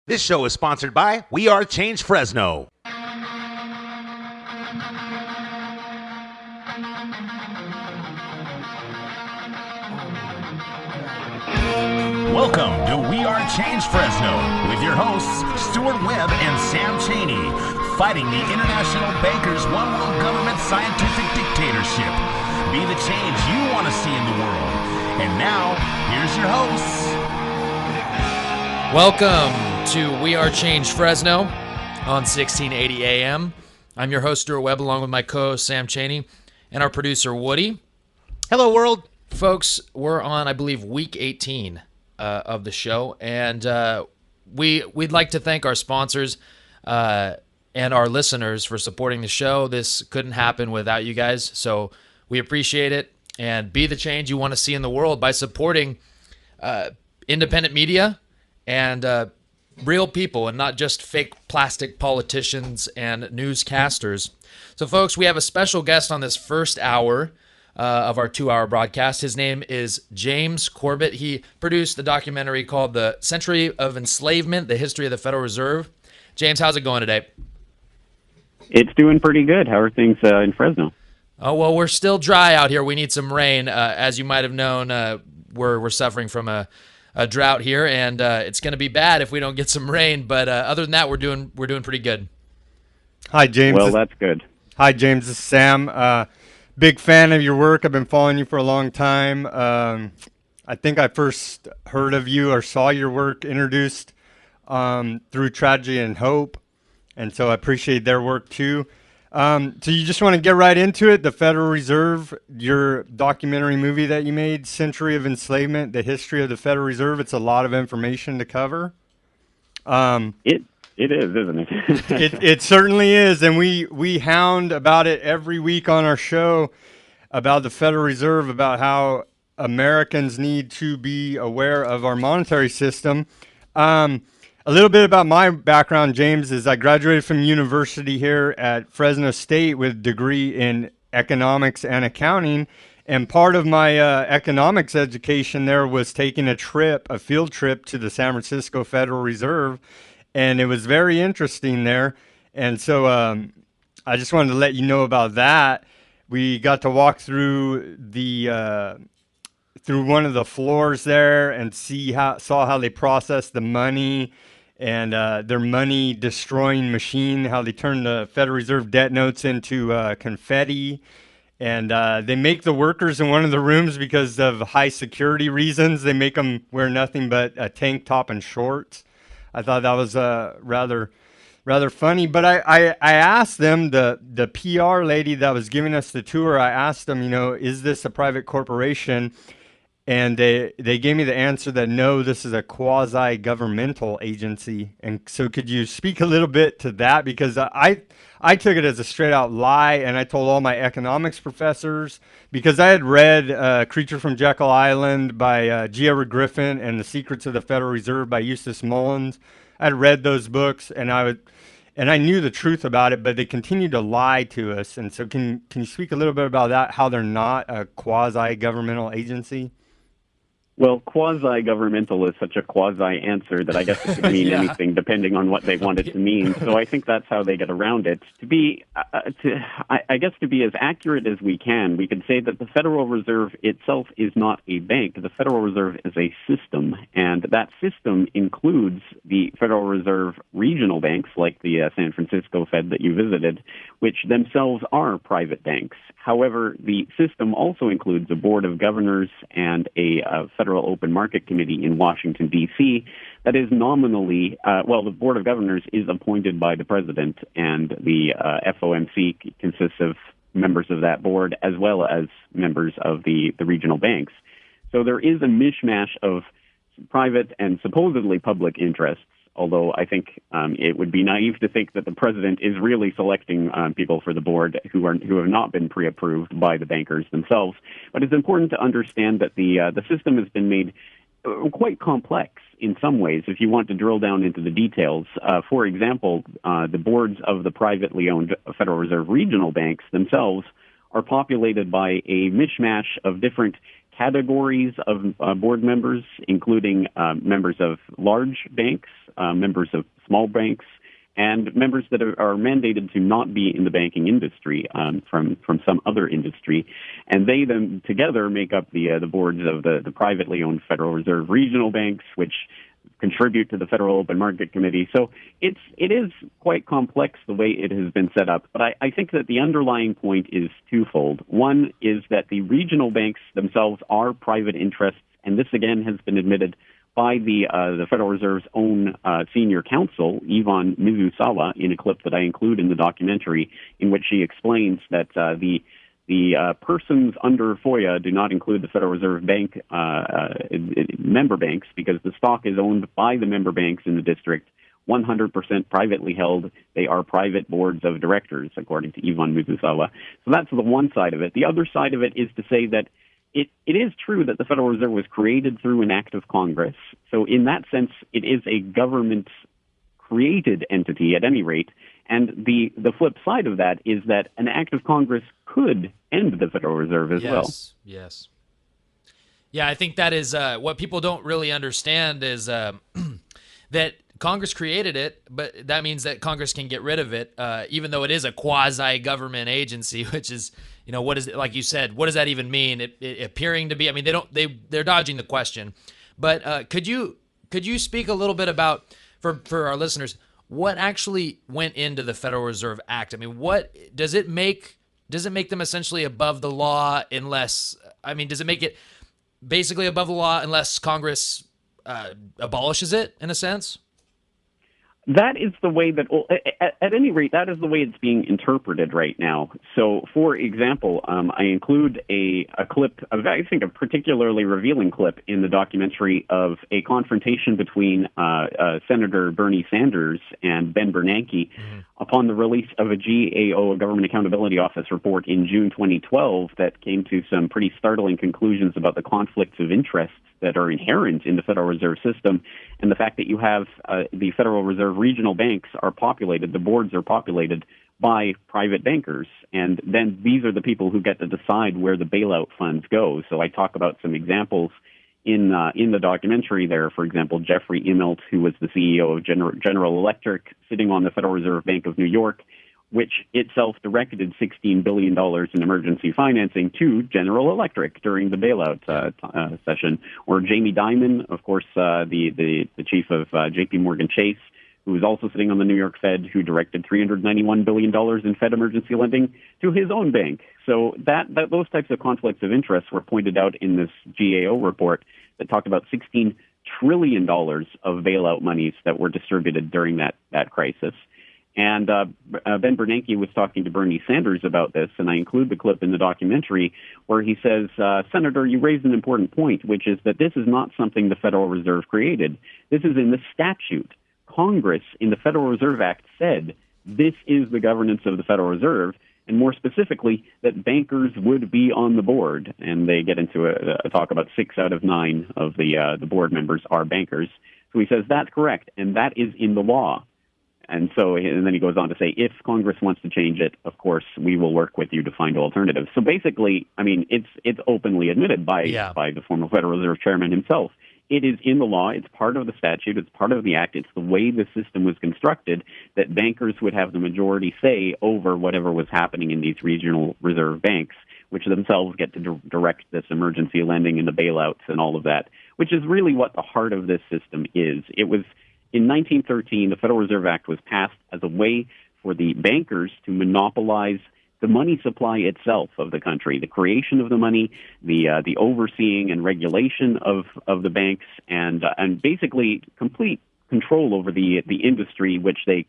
This show is sponsored by We Are Change Fresno. Welcome to We Are Change Fresno with your hosts, Stuart Webb and Sam Cheney, fighting the international bankers' one world government scientific dictatorship. Be the change you want to see in the world. And now, here's your hosts. Welcome to We Are Change Fresno on 1680 AM. I'm your host, Stuart Webb, along with my co-host, Sam Cheney, and our producer, Woody. Hello, world. Folks, we're on, I believe, week 18 of the show, and we'd like to thank our sponsors and our listeners for supporting the show. This couldn't happen without you guys, so we appreciate it, and be the change you want to see in the world by supporting independent media and real people and not just fake plastic politicians and newscasters. So, folks, we have a special guest on this first hour of our 2-hour broadcast. His name is James Corbett. He produced the documentary called The Century of Enslavement, The History of the Federal Reserve. James, how's it going today? It's doing pretty good. How are things in Fresno? Oh, well, we're still dry out here. We need some rain. As you might have known, we're suffering from a drought here, and it's going to be bad if we don't get some rain. But other than that, we're doing pretty good. Hi, James. Well, that's good. Hi, James. This is Sam. Big fan of your work. I've been following you for a long time. I think I first heard of you or saw your work introduced through Tragedy and Hope, and so I appreciate their work too. So you just want to get right into it? The Federal Reserve, your documentary movie that you made, Century of Enslavement, The History of the Federal Reserve. It's a lot of information to cover. It is, isn't it? It certainly is, and we hound about it every week on our show about the Federal Reserve, about how Americans need to be aware of our monetary system. A little bit about my background, James, is I graduated from university here at Fresno State with a degree in economics and accounting, and part of my economics education there was taking a field trip to the San Francisco Federal Reserve. And it was very interesting there. And so I just wanted to let you know about that. We got to walk through through one of the floors there and saw how they process the money and their money destroying machine, how they turn the Federal Reserve debt notes into confetti. And they make the workers in one of the rooms, because of high security reasons, they make them wear nothing but a tank top and shorts. I thought that was rather funny, but I asked them, the PR lady that was giving us the tour, I asked them, is this a private corporation? And they gave me the answer that no, this is a quasi-governmental agency. And so could you speak a little bit to that? Because I took it as a straight-out lie, and I told all my economics professors, because I had read Creature from Jekyll Island by G. Edward Griffin and The Secrets of the Federal Reserve by Eustace Mullins. I had read those books, and I knew the truth about it, but they continued to lie to us. And so can you speak a little bit about that, how they're not a quasi-governmental agency? Well, quasi-governmental is such a quasi-answer that I guess it could mean anything depending on what they want it to mean. So I think that's how they get around it. To be as accurate as we can, we could say that the Federal Reserve itself is not a bank. The Federal Reserve is a system, and that system includes the Federal Reserve regional banks, like the San Francisco Fed that you visited, which themselves are private banks. However, the system also includes a board of governors and a Federal Open Market Committee in Washington, D.C. that is nominally, the board of governors is appointed by the president, and the FOMC consists of members of that board as well as members of the regional banks. So there is a mishmash of private and supposedly public interests, although I think it would be naive to think that the president is really selecting people for the board who have not been pre-approved by the bankers themselves. But it's important to understand that the system has been made quite complex in some ways, if you want to drill down into the details. For example, the boards of the privately owned Federal Reserve regional banks themselves are populated by a mishmash of different categories of board members, including members of large banks, members of small banks, and members that are mandated to not be in the banking industry from some other industry. And they then together make up the boards of the privately owned Federal Reserve regional banks, which contribute to the Federal Open Market Committee. So it is quite complex the way it has been set up. But I think that the underlying point is twofold. One is that the regional banks themselves are private interests, and this again has been admitted by the Federal Reserve's own senior counsel, Ivan Mizusawa, in a clip that I include in the documentary, in which she explains that the persons under FOIA do not include the Federal Reserve Bank member banks, because the stock is owned by the member banks in the district, 100% privately held. They are private boards of directors, according to Ivan Mizusawa. So that's the one side of it. The other side of it is to say that it is true that the Federal Reserve was created through an act of Congress. So in that sense, it is a government-created entity at any rate. And the flip side of that is that an act of Congress could end the Federal Reserve as well. Yes. Yeah, I think that is what people don't really understand is that Congress created it, but that means that Congress can get rid of it, even though it is a quasi-government agency, which is, what is it, like you said, what does that even mean? It appearing to be, I mean, they're dodging the question. But could you speak a little bit about, for our listeners, what actually went into the Federal Reserve Act? I mean, what does it make them essentially above the law does it make it basically above the law unless Congress abolishes it in a sense? That is the way that, at any rate, that is the way it's being interpreted right now. So, for example, I include a clip, I think a particularly revealing clip in the documentary of a confrontation between Senator Bernie Sanders and Ben Bernanke upon the release of a GAO, a Government Accountability Office report in June 2012 that came to some pretty startling conclusions about the conflicts of interest that are inherent in the Federal Reserve System, and the fact that you have the Federal Reserve regional banks are populated, the boards are populated by private bankers, and then these are the people who get to decide where the bailout funds go. So I talk about some examples in the documentary there. For example, Jeffrey Immelt, who was the CEO of General Electric, sitting on the Federal Reserve Bank of New York, which itself directed $16 billion in emergency financing to General Electric during the bailout session. Or Jamie Dimon, of course, the chief of J.P. Morgan Chase, who was also sitting on the New York Fed, who directed $391 billion in Fed emergency lending to his own bank. So that those types of conflicts of interest were pointed out in this GAO report that talked about $16 trillion of bailout monies that were distributed during that crisis. And Ben Bernanke was talking to Bernie Sanders about this, and I include the clip in the documentary where he says, Senator, you raised an important point, which is that this is not something the Federal Reserve created. This is in the statute. Congress, in the Federal Reserve Act, said this is the governance of the Federal Reserve, and more specifically, that bankers would be on the board. And they get into a talk about 6 out of 9 of the board members are bankers. So he says that's correct, and that is in the law. And then he goes on to say, if Congress wants to change it, of course, we will work with you to find alternatives. So basically, I mean, it's openly admitted by the former Federal Reserve Chairman himself. It is in the law. It's part of the statute. It's part of the act. It's the way the system was constructed that bankers would have the majority say over whatever was happening in these regional reserve banks, which themselves get to direct this emergency lending and the bailouts and all of that, which is really what the heart of this system is. It was in 1913, the Federal Reserve Act was passed as a way for the bankers to monopolize the money supply itself of the country, the creation of the money, the overseeing and regulation of the banks, and basically complete control over the industry which they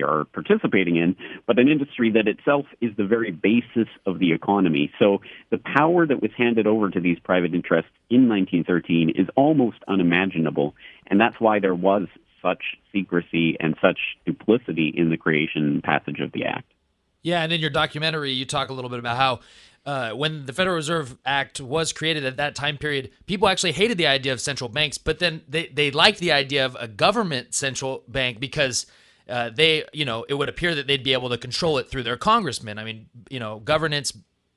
are participating in, but an industry that itself is the very basis of the economy. So the power that was handed over to these private interests in 1913 is almost unimaginable, and that's why there was such secrecy and such duplicity in the creation and passage of the act. Yeah, and in your documentary, you talk a little bit about how when the Federal Reserve Act was created at that time period, people actually hated the idea of central banks, but then they liked the idea of a government central bank because it would appear that they'd be able to control it through their congressmen. I mean, governance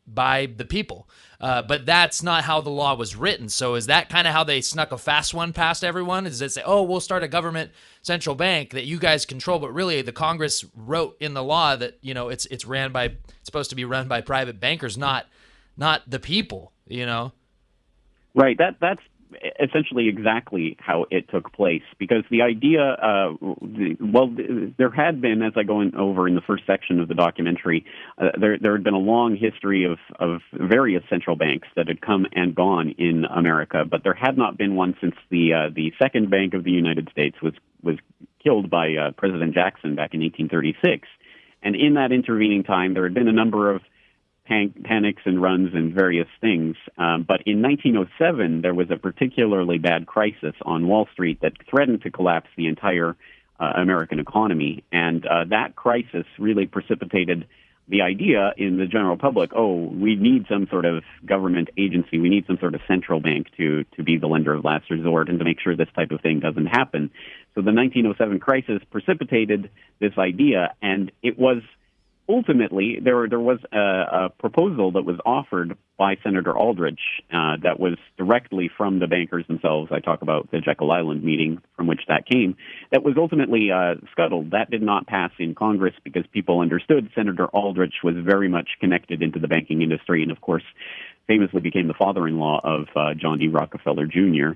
by the people. But that's not how the law was written. So is that kind of how they snuck a fast one past everyone? Is it say, oh, we'll start a government central bank that you guys control, but really the Congress wrote in the law that, you know, it's supposed to be run by private bankers, not the people, you know? Right. That's essentially exactly how it took place, because the idea, there had been, as I go over in the first section of the documentary, there had been a long history of various central banks that had come and gone in America, but there had not been one since the Second Bank of the United States was killed by President Jackson back in 1836. And in that intervening time, there had been a number of panics and runs and various things. But in 1907, there was a particularly bad crisis on Wall Street that threatened to collapse the entire American economy. And that crisis really precipitated the idea in the general public, we need some sort of government agency, we need some sort of central bank to be the lender of last resort and to make sure this type of thing doesn't happen. So the 1907 crisis precipitated this idea, and it was ultimately, there was a proposal that was offered by Senator Aldrich that was directly from the bankers themselves. I talk about the Jekyll Island meeting from which that came. That was ultimately scuttled. That did not pass in Congress because people understood Senator Aldrich was very much connected into the banking industry and, of course, famously became the father-in-law of John D. Rockefeller Jr.,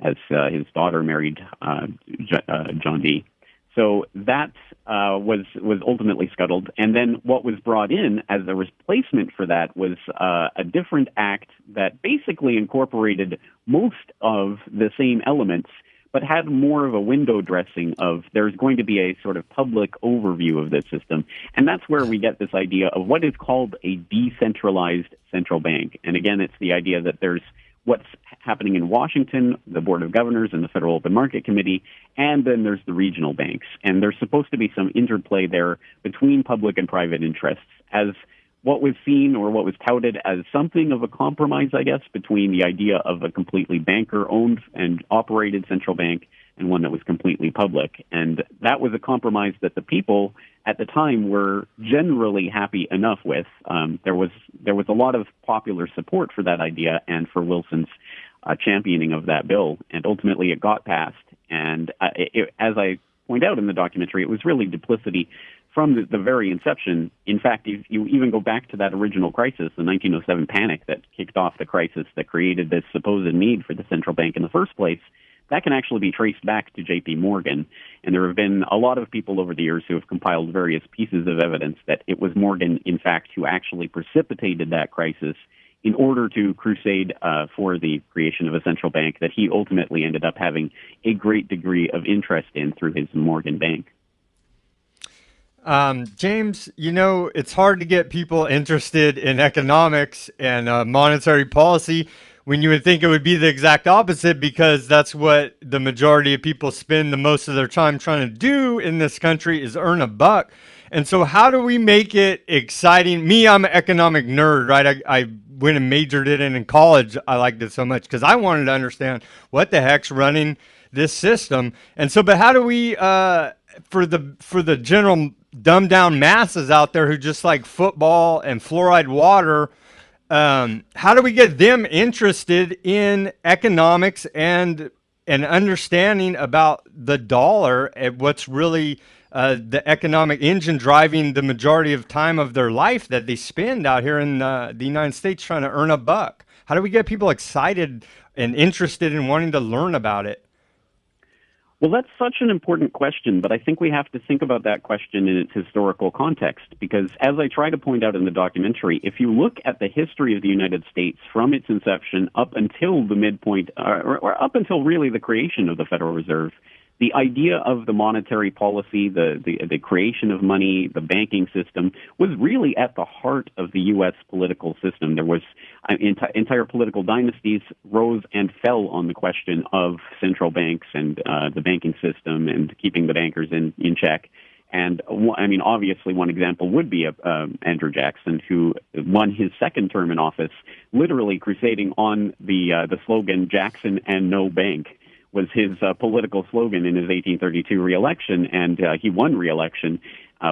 as his daughter married John D. So that was ultimately scuttled. And then what was brought in as a replacement for that was a different act that basically incorporated most of the same elements, but had more of a window dressing of there's going to be a sort of public overview of this system. And that's where we get this idea of what is called a decentralized central bank. And again, it's the idea that there's what's happening in Washington, the Board of Governors and the Federal Open Market Committee, and then there's the regional banks. And there's supposed to be some interplay there between public and private interests as what was seen or what was touted as something of a compromise, I guess, between the idea of a completely banker-owned and operated central bank and one that was completely public. And that was a compromise that the people at the time were generally happy enough with. There was a lot of popular support for that idea and for Wilson's championing of that bill, and ultimately it got passed. And as I point out in the documentary, it was really duplicity from the very inception. In fact, if you even go back to that original crisis, the 1907 panic that kicked off the crisis that created this supposed need for the central bank in the first place, that can actually be traced back to J.P. Morgan. And there have been a lot of people over the years who have compiled various pieces of evidence that it was Morgan, in fact, who actually precipitated that crisis in order to crusade for the creation of a central bank that he ultimately ended up having a great degree of interest in through his Morgan Bank. James, it's hard to get people interested in economics and monetary policy when you would think it would be the exact opposite, because that's what the majority of people spend the most of their time trying to do in this country is earn a buck. And so how do we make it exciting? Me, I'm an economic nerd, right? I went and majored in it in college. I liked it so much because I wanted to understand what the heck's running this system. And so, but how do we, for the general dumbed down masses out there who just like football and fluoride water, how do we get them interested in economics and an understanding about the dollar and what's really the economic engine driving the majority of time of their life that they spend out here in the United States trying to earn a buck? How do we get people excited and interested in wanting to learn about it? Well, that's such an important question, but I think we have to think about that question in its historical context, because as I try to point out in the documentary, if you look at the history of the United States from its inception up until the midpoint, or up until really the creation of the Federal Reserve, the idea of the monetary policy, the creation of money, the banking system was really at the heart of the U.S. political system. There was entire political dynasties rose and fell on the question of central banks and the banking system and keeping the bankers in check. And obviously, one example would be Andrew Jackson, who won his second term in office, literally crusading on the slogan "Jackson and no bank." Was his political slogan in his 1832 reelection, and he won reelection.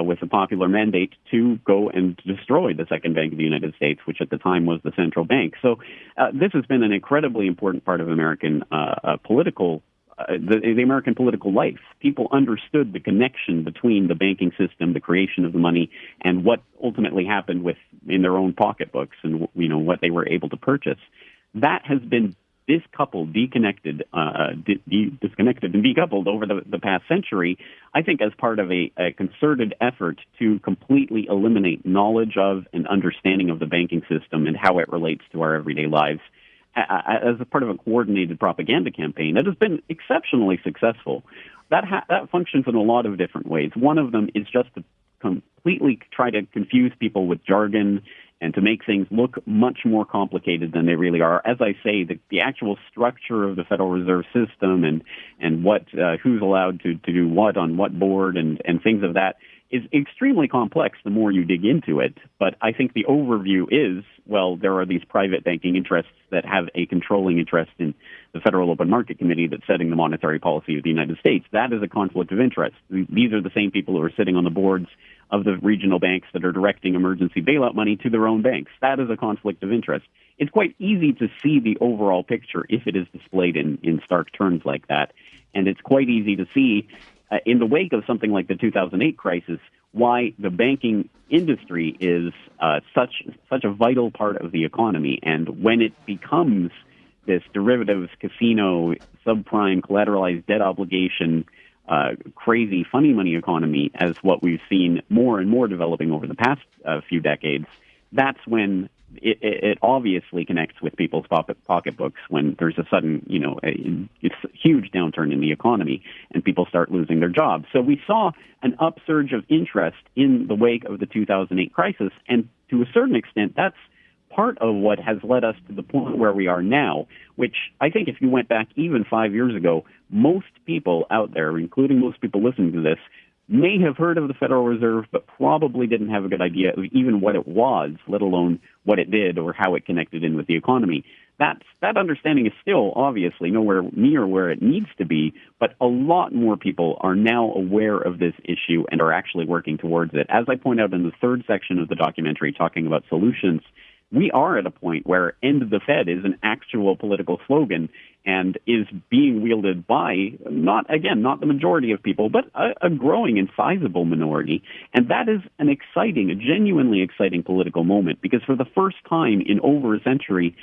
with a popular mandate to go and destroy the second bank of the United States, which at the time was the central bank. So this has been an incredibly important part of American political the American political life. People understood the connection between the banking system, the creation of the money, and what ultimately happened in their own pocketbooks and what they were able to purchase. That has been disconnected and decoupled over the past century, I think, as part of a concerted effort to completely eliminate knowledge of and understanding of the banking system and how it relates to our everyday lives, as a part of a coordinated propaganda campaign that has been exceptionally successful. That functions in a lot of different ways. One of them is just to completely try to confuse people with jargon and to make things look much more complicated than they really are. As I say, the actual structure of the Federal Reserve System and what who's allowed to do what on what board and things of that is extremely complex the more you dig into it. But I think the overview is, well, there are these private banking interests that have a controlling interest in the Federal Open Market Committee that's setting the monetary policy of the United States. That is a conflict of interest. These are the same people who are sitting on the boards of the regional banks that are directing emergency bailout money to their own banks. That is a conflict of interest. It's quite easy to see the overall picture if it is displayed in stark terms like that. And it's quite easy to see in the wake of something like the 2008 crisis, why the banking industry is such a vital part of the economy. And when it becomes this derivatives, casino, subprime, collateralized debt obligation, crazy funny money economy, as what we've seen more and more developing over the past few decades, that's when it obviously connects with people's pocketbooks when there's a sudden, it's a huge downturn in the economy and people start losing their jobs. So we saw an upsurge of interest in the wake of the 2008 crisis, and to a certain extent, that's part of what has led us to the point where we are now, which I think if you went back even 5 years ago, most people out there, including most people listening to this, may have heard of the Federal Reserve, but probably didn't have a good idea of even what it was, let alone what it did or how it connected in with the economy. That understanding is still obviously nowhere near where it needs to be, but a lot more people are now aware of this issue and are actually working towards it. As I point out in the third section of the documentary talking about solutions, we are at a point where end the Fed is an actual political slogan and is being wielded by not the majority of people, but a growing and sizable minority. And that is a genuinely exciting political moment, because for the first time in over a century,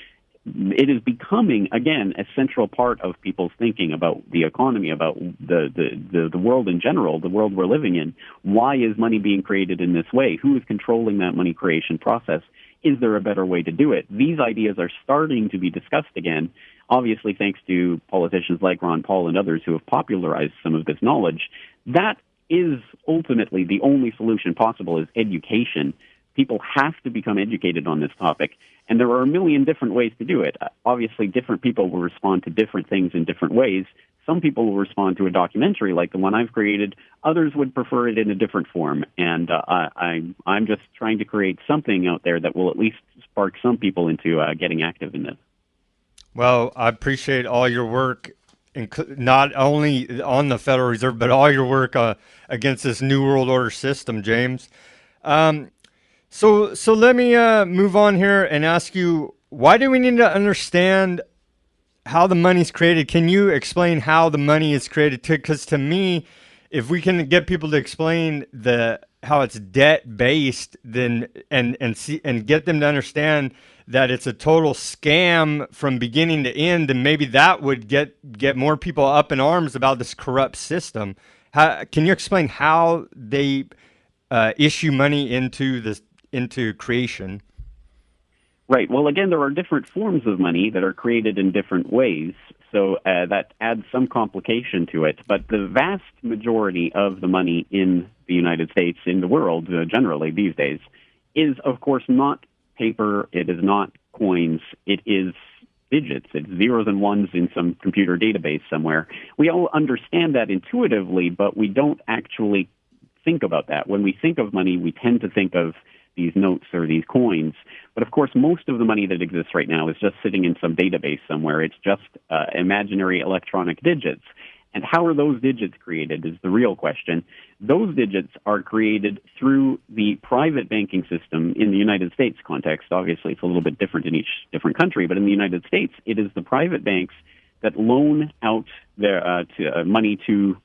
it is becoming, again, a central part of people's thinking about the economy, about the world in general, the world we're living in. Why is money being created in this way? Who is controlling that money creation process? Is there a better way to do it? These ideas are starting to be discussed again, obviously thanks to politicians like Ron Paul and others who have popularized some of this knowledge. That is ultimately the only solution possible, is education. People have to become educated on this topic, and there are a million different ways to do it. Obviously, different people will respond to different things in different ways. Some people will respond to a documentary like the one I've created. Others would prefer it in a different form. And I'm just trying to create something out there that will at least spark some people into getting active in this. Well, I appreciate all your work, not only on the Federal Reserve, but all your work against this New World Order system, James. So let me move on here and ask you, why do we need to understand how the money's created? Can you explain how the money is created? Because to me, if we can get people to explain how it's debt based, then and get them to understand that it's a total scam from beginning to end, then maybe that would get more people up in arms about this corrupt system. Can you explain how they issue money into creation? Right. Well, again, there are different forms of money that are created in different ways, so that adds some complication to it. But the vast majority of the money in the United States, in the world generally these days, is, of course, not paper. It is not coins. It is digits. It's zeros and ones in some computer database somewhere. We all understand that intuitively, but we don't actually think about that. When we think of money, we tend to think of these notes or these coins. But of course, most of the money that exists right now is just sitting in some database somewhere. It's just imaginary electronic digits. And how are those digits created is the real question. Those digits are created through the private banking system in the United States context. Obviously, it's a little bit different in each different country, but in the United States, it is the private banks that loan out their money to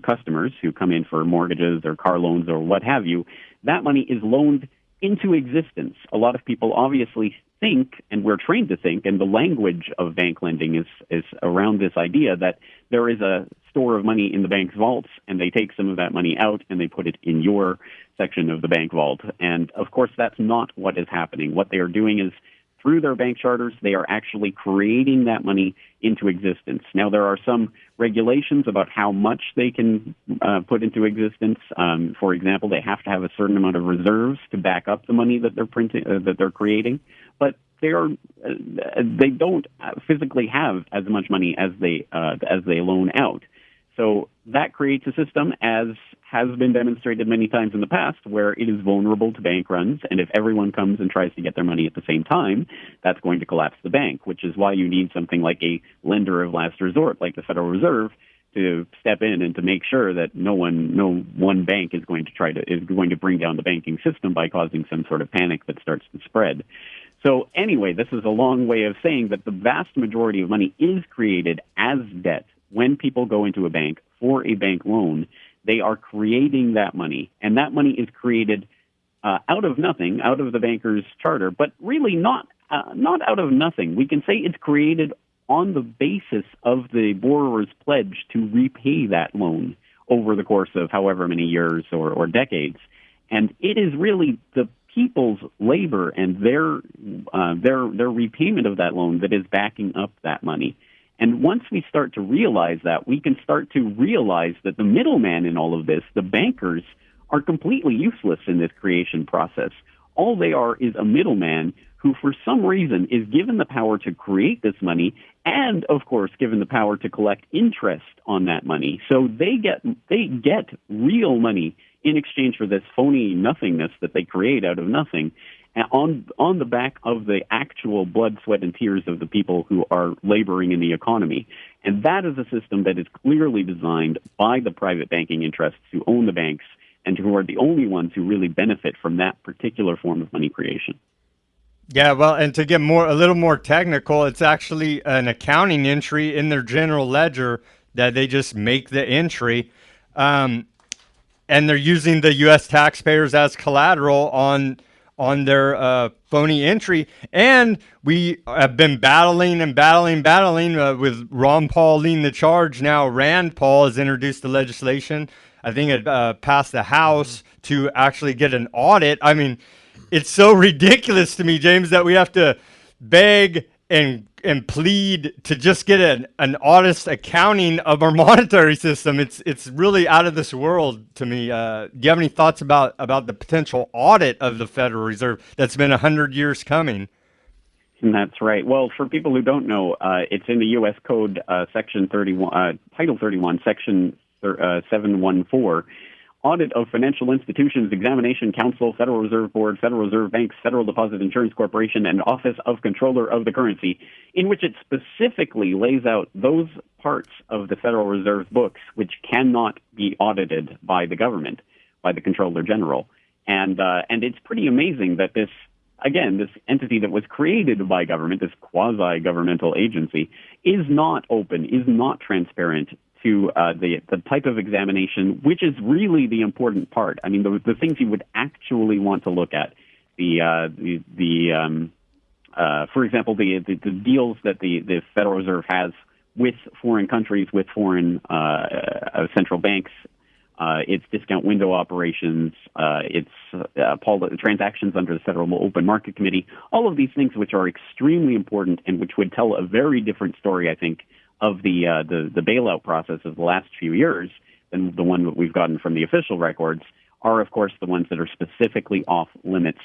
customers who come in for mortgages or car loans or what have you. That money is loaned into existence. A lot of people obviously think, and we're trained to think, and the language of bank lending is around this idea that there is a store of money in the bank's vaults, and they take some of that money out and they put it in your section of the bank vault. And of course, that's not what is happening. What they are doing is, through their bank charters, they are actually creating that money into existence. Now, there are some regulations about how much they can put into existence. For example, they have to have a certain amount of reserves to back up the money that they're printing, that they're creating. But they don't physically have as much money as they loan out. So that creates a system, as has been demonstrated many times in the past, where it is vulnerable to bank runs. And if everyone comes and tries to get their money at the same time, that's going to collapse the bank, which is why you need something like a lender of last resort, like the Federal Reserve, to step in and to make sure that no one bank is going to bring down the banking system by causing some sort of panic that starts to spread. So anyway, this is a long way of saying that the vast majority of money is created as debt. When people go into a bank for a bank loan, they are creating that money, and that money is created out of nothing, out of the banker's charter, but really not out of nothing. We can say it's created on the basis of the borrower's pledge to repay that loan over the course of however many years or decades. And it is really the people's labor and their repayment of that loan that is backing up that money. And once we start to realize that, we can start to realize that the middleman in all of this, the bankers, are completely useless in this creation process. All they are is a middleman who, for some reason, is given the power to create this money and, of course, given the power to collect interest on that money. So they get real money in exchange for this phony nothingness that they create out of nothing, on the back of the actual blood, sweat, and tears of the people who are laboring in the economy. And that is a system that is clearly designed by the private banking interests who own the banks and who are the only ones who really benefit from that particular form of money creation. Yeah, well, and to get a little more technical, it's actually an accounting entry in their general ledger that they just make the entry, and they're using the U.S. taxpayers as collateral on their phony entry. And we have been battling with Ron Paul leading the charge. Now Rand Paul has introduced the legislation. I think it passed the House to actually get an audit. I mean, it's so ridiculous to me, James, that we have to beg and plead to just get an honest accounting of our monetary system. It's really out of this world to me. Do you have any thoughts about the potential audit of the Federal Reserve that's been 100 years coming? That's right. Well, for people who don't know, it's in the U.S. Code, Section 31, Title 31, Section 714. Audit of Financial Institutions, Examination Council, Federal Reserve Board, Federal Reserve Banks, Federal Deposit Insurance Corporation, and Office of Comptroller of the Currency, in which it specifically lays out those parts of the Federal Reserve's books which cannot be audited by the government, by the Comptroller General. And it's pretty amazing that this entity that was created by government, this quasi-governmental agency, is not open, is not transparent to the type of examination, which is really the important part. I mean, the things you would actually want to look at, for example, the deals that the Federal Reserve has with foreign countries, with foreign central banks, its discount window operations, its transactions under the Federal Open Market Committee, all of these things which are extremely important and which would tell a very different story, I think, of the bailout process of the last few years than the one that we've gotten from the official records, are, of course, the ones that are specifically off limits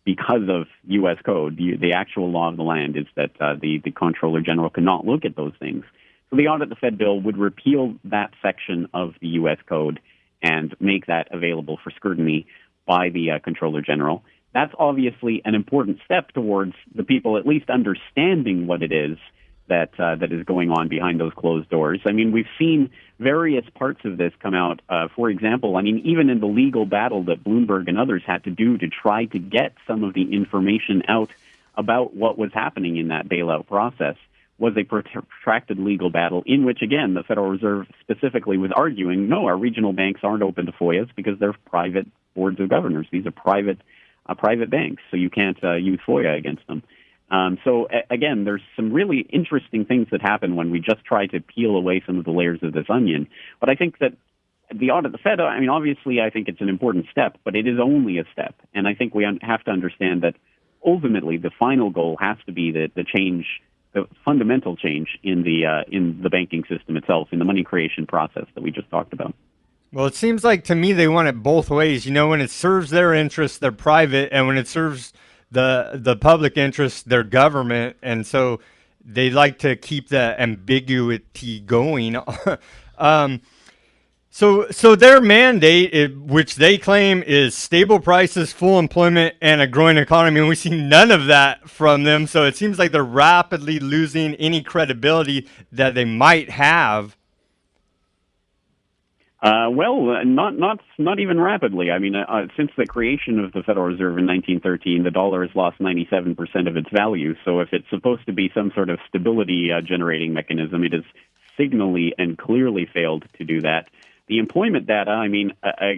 because of U.S. code. The actual law of the land is that the Comptroller General cannot look at those things. So the Audit the Fed bill would repeal that section of the U.S. code and make that available for scrutiny by the Comptroller General. That's obviously an important step towards the people at least understanding what it is that is going on behind those closed doors. I mean, we've seen various parts of this come out. For example, I mean, even in the legal battle that Bloomberg and others had to do to try to get some of the information out about what was happening in that bailout process was a protracted legal battle in which, again, the Federal Reserve specifically was arguing, no, our regional banks aren't open to FOIAs because they're private boards of governors. These are private banks, so you can't use FOIA against them. Again, there's some really interesting things that happen when we just try to peel away some of the layers of this onion. But I think that the audit of the Fed, I mean, obviously, I think it's an important step, but it is only a step. And I think we have to understand that ultimately the final goal has to be the fundamental change in the banking system itself, in the money creation process that we just talked about. Well, it seems like to me they want it both ways. You know, when it serves their interests, they're private, and when it serves the public interest, they're government, and so they like to keep the ambiguity going. So their mandate, which they claim is stable prices, full employment, and a growing economy, and we see none of that from them. So it seems like they're rapidly losing any credibility that they might have. Not even rapidly. I mean, since the creation of the Federal Reserve in 1913, the dollar has lost 97% of its value. So if it's supposed to be some sort of stability generating mechanism, it has signally and clearly failed to do that. The employment data, I mean,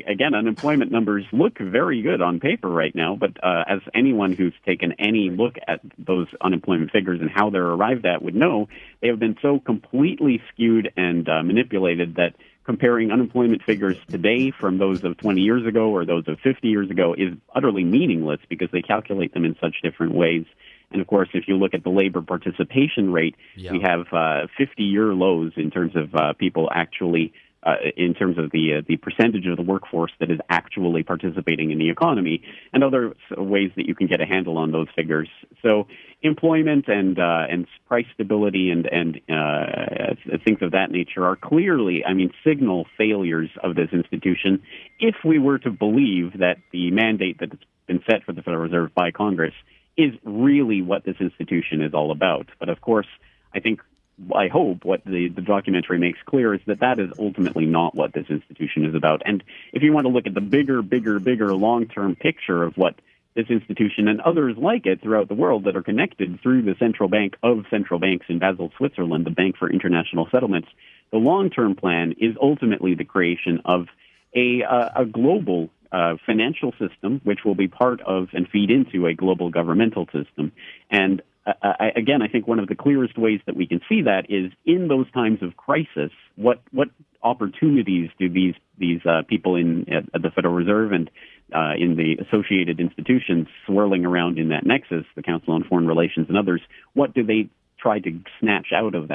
again, unemployment numbers look very good on paper right now, but as anyone who's taken any look at those unemployment figures and how they're arrived at would know, they have been so completely skewed and manipulated that comparing unemployment figures today from those of 20 years ago or those of 50 years ago is utterly meaningless because they calculate them in such different ways. And of course, if you look at the labor participation rate, we have 50-year lows in terms of people actually in terms of the percentage of the workforce that is actually participating in the economy, and other ways that you can get a handle on those figures. So employment and price stability and things of that nature are clearly, I mean, signal failures of this institution if we were to believe that the mandate that's been set for the Federal Reserve by Congress is really what this institution is all about. But of course, I hope what the documentary makes clear is that is ultimately not what this institution is about. And if you want to look at the bigger long-term picture of what this institution and others like it throughout the world that are connected through the central bank of central banks in Basel, Switzerland, the Bank for International Settlements, the long-term plan is ultimately the creation of a global financial system, which will be part of and feed into a global governmental system. And I think one of the clearest ways that we can see that is in those times of crisis. What opportunities do these people at the Federal Reserve and in the associated institutions swirling around in that nexus, the Council on Foreign Relations and others, what do they try to snatch out of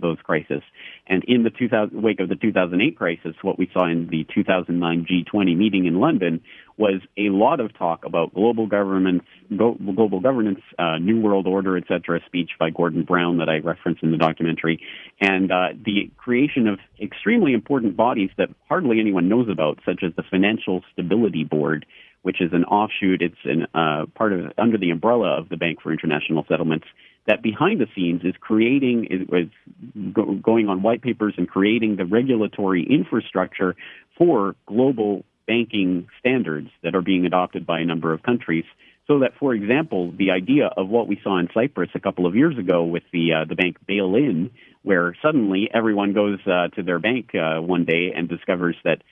those crises? And in the wake of the 2008 crisis, what we saw in the 2009 G20 meeting in London was a lot of talk about global governance, New World Order, etc., speech by Gordon Brown that I referenced in the documentary, and the creation of extremely important bodies that hardly anyone knows about, such as the Financial Stability Board, which is an offshoot. It's part of under the umbrella of the Bank for International Settlements, that behind the scenes is going on white papers and creating the regulatory infrastructure for global banking standards that are being adopted by a number of countries. So that, for example, the idea of what we saw in Cyprus a couple of years ago with the bank bail-in, where suddenly everyone goes to their bank one day and discovers that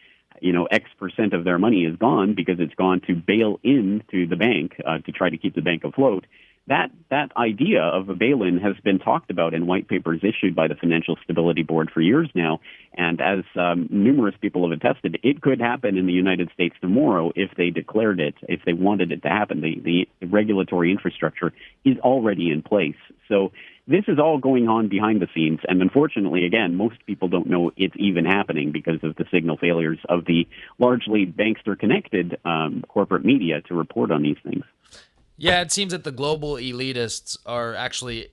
X% of their money is gone because it's gone to bail in to the bank to try to keep the bank afloat. That idea of a bail-in has been talked about in white papers issued by the Financial Stability Board for years now. And as numerous people have attested, it could happen in the United States tomorrow if they declared it, if they wanted it to happen. The regulatory infrastructure is already in place. So this is all going on behind the scenes. And unfortunately, again, most people don't know it's even happening because of the signal failures of the largely bankster-connected corporate media to report on these things. Yeah, it seems that the global elitists are actually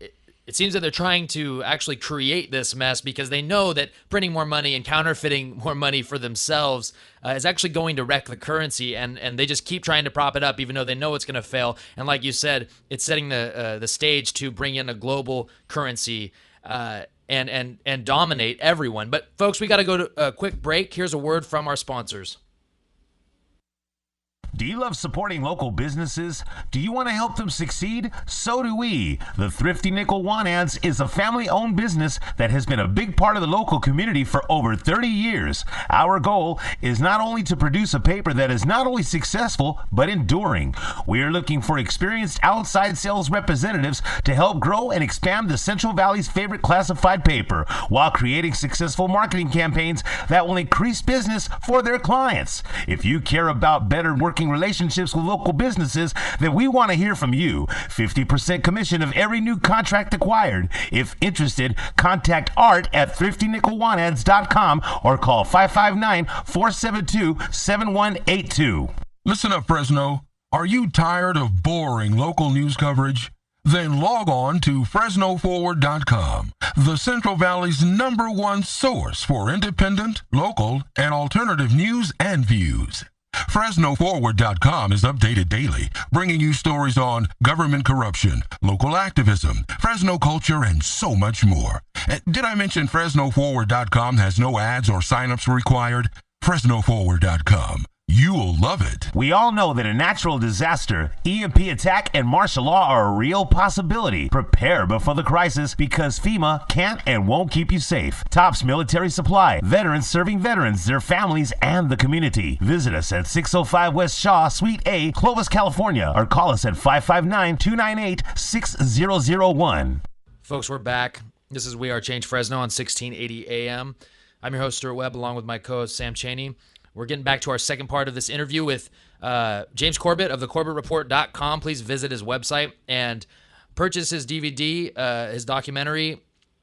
it seems that they're trying to actually create this mess because they know that printing more money and counterfeiting more money for themselves is actually going to wreck the currency, and they just keep trying to prop it up even though they know it's going to fail. And like you said, it's setting the stage to bring in a global currency and dominate everyone. But folks, we got to go to a quick break. Here's a word from our sponsors. Do you love supporting local businesses? Do you want to help them succeed? So do we. The Thrifty Nickel Want Ads is a family-owned business that has been a big part of the local community for over 30 years. Our goal is not only to produce a paper that is not only successful, but enduring. We are looking for experienced outside sales representatives to help grow and expand the Central Valley's favorite classified paper while creating successful marketing campaigns that will increase business for their clients. If you care about better working relationships with local businesses, then we want to hear from you. 50% commission of every new contract acquired. If interested, contact Art at thriftynickelwantads.com or call 559-472-7182. Listen up, Fresno. Are you tired of boring local news coverage? Then log on to FresnoForward.com, the Central Valley's #1 source for independent, local, and alternative news and views. FresnoForward.com is updated daily, bringing you stories on government corruption, local activism, Fresno culture, and so much more. Did I mention FresnoForward.com has no ads or signups required? FresnoForward.com. You'll love it. We all know that a natural disaster, EMP attack, and martial law are a real possibility. Prepare before the crisis because FEMA can't and won't keep you safe. Tops Military Supply. Veterans serving veterans, their families, and the community. Visit us at 605 West Shaw, Suite A, Clovis, California, or call us at 559-298-6001. Folks, we're back. This is We Are Change Fresno on 1680 AM. I'm your host, Stuart Webb, along with my co-host, Sam Chaney. We're getting back to our second part of this interview with James Corbett of thecorbettreport.com. Please visit his website and purchase his DVD, his documentary,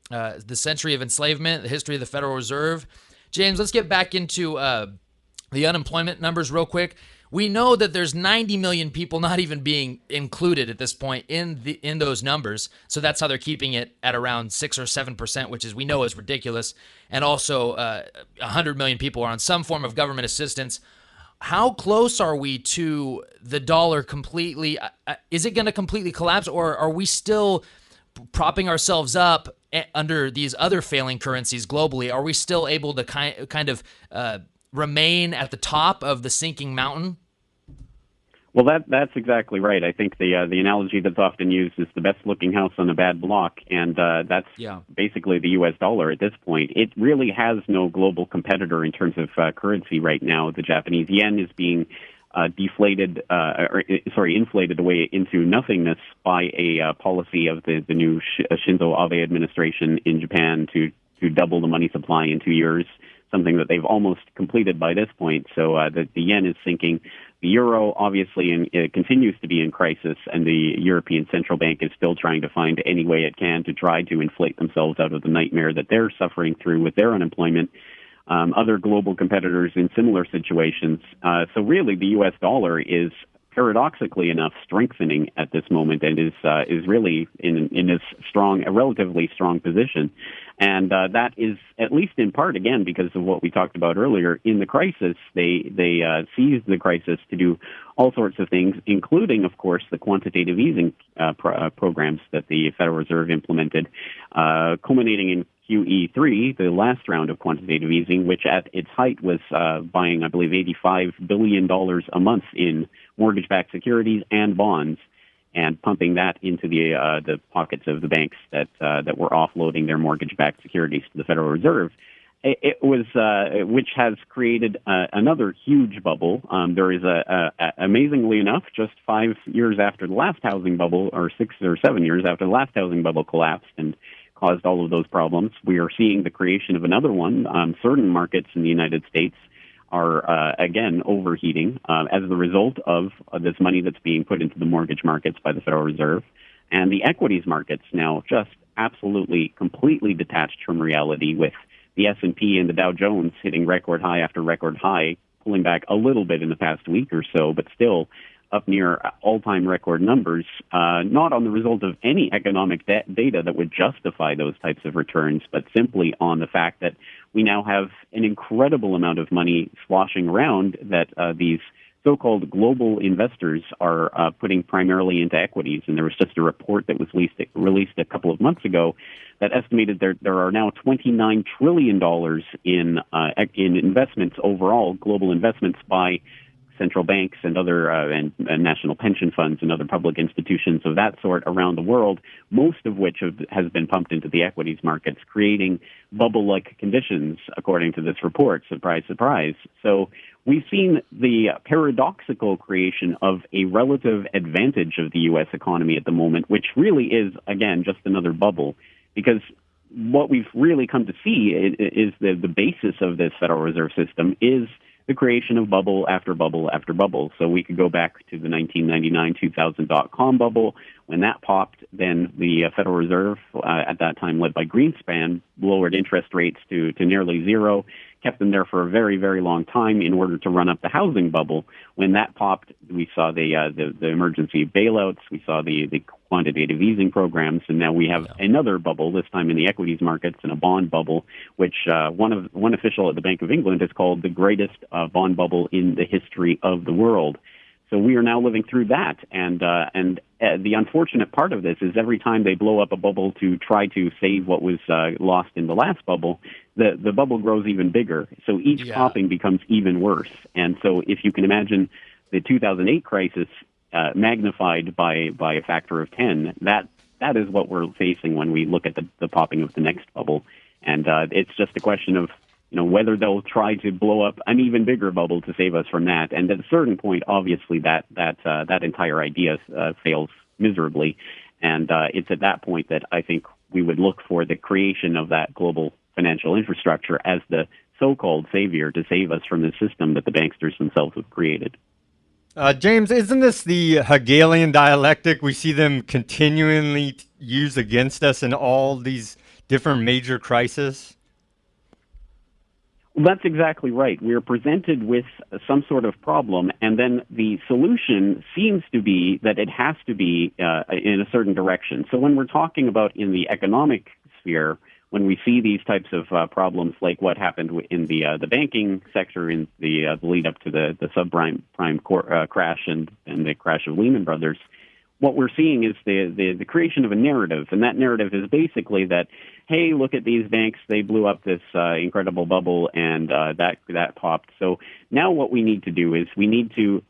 The Century of Enslavement, The History of the Federal Reserve. James, let's get back into the unemployment numbers real quick. We know that there's 90 million people not even being included at this point in those numbers. So that's how they're keeping it at around 6 or 7%, which is we know is ridiculous. And also 100 million people are on some form of government assistance. How close are we to the dollar completely? Is it going to completely collapse, or are we still propping ourselves up under these other failing currencies globally? Are we still able to kind of remain at the top of the sinking mountain? Well, that's exactly right. I think the analogy that's often used is the best-looking house on a bad block, and that's basically the U.S. dollar at this point. It really has no global competitor in terms of currency right now. The Japanese yen is being inflated away into nothingness by a policy of the new Shinzo Abe administration in Japan to double the money supply in 2 years, something that they've almost completed by this point. So the yen is sinking. The euro, obviously, continues to be in crisis, and the European Central Bank is still trying to find any way it can to try to inflate themselves out of the nightmare that they're suffering through with their unemployment. Other global competitors in similar situations. So really, the U.S. dollar is paradoxically enough strengthening at this moment, and is really in a relatively strong position. And that is at least in part, again, because of what we talked about earlier. In the crisis, they seized the crisis to do all sorts of things, including, of course, the quantitative easing programs that the Federal Reserve implemented, culminating in QE3, the last round of quantitative easing, which at its height was buying, I believe, $85 billion a month in mortgage-backed securities and bonds, and pumping that into the pockets of the banks that were offloading their mortgage-backed securities to the Federal Reserve. It was, which has created another huge bubble. There is amazingly enough, just 5 years after the last housing bubble, or 6 or 7 years after the last housing bubble collapsed and caused all of those problems, we are seeing the creation of another one. Certain markets in the United States are, again, overheating as the result of this money that's being put into the mortgage markets by the Federal Reserve. And the equities markets now just absolutely, completely detached from reality, with the S&P and the Dow Jones hitting record high after record high, pulling back a little bit in the past week or so, but still up near all-time record numbers, not on the result of any economic data that would justify those types of returns, but simply on the fact that we now have an incredible amount of money sloshing around that these so-called global investors are putting primarily into equities. And there was just a report that was released a couple of months ago that estimated there are now $29 trillion in investments overall, global investments by central banks and other and national pension funds and other public institutions of that sort around the world, most of which has been pumped into the equities markets, creating bubble-like conditions, according to this report. Surprise, surprise. So we've seen the paradoxical creation of a relative advantage of the U.S. economy at the moment, which really is, again, just another bubble, because what we've really come to see is the basis of this Federal Reserve System is the creation of bubble after bubble after bubble. So we could go back to the 1999-2000 dot-com bubble. When that popped, then the Federal Reserve, at that time led by Greenspan, lowered interest rates to nearly zero, kept them there for a very, very long time in order to run up the housing bubble. When that popped, we saw the emergency bailouts, we saw the quantitative easing programs, and now we have another bubble, this time in the equities markets, and a bond bubble, which one official at the Bank of England has called the greatest bond bubble in the history of the world. So we are now living through that, and the unfortunate part of this is every time they blow up a bubble to try to save what was lost in the last bubble, the bubble grows even bigger. So each popping becomes even worse. And so if you can imagine the 2008 crisis magnified by a factor of 10, that is what we're facing when we look at the popping of the next bubble. And it's just a question of whether they'll try to blow up an even bigger bubble to save us from that. And at a certain point, obviously, that entire idea fails miserably. And it's at that point that I think we would look for the creation of that global financial infrastructure as the so-called savior to save us from the system that the banksters themselves have created. James, isn't this the Hegelian dialectic we see them continually use against us in all these different major crises? Well, that's exactly right. We're presented with some sort of problem, and then the solution seems to be that it has to be in a certain direction. So when we're talking about in the economic sphere, when we see these types of problems like what happened in the banking sector in the lead up to the subprime crash and the crash of Lehman Brothers, what we're seeing is the creation of a narrative, and that narrative is basically that, hey, look at these banks, they blew up this incredible bubble, and that popped. So now what we need to do is we need to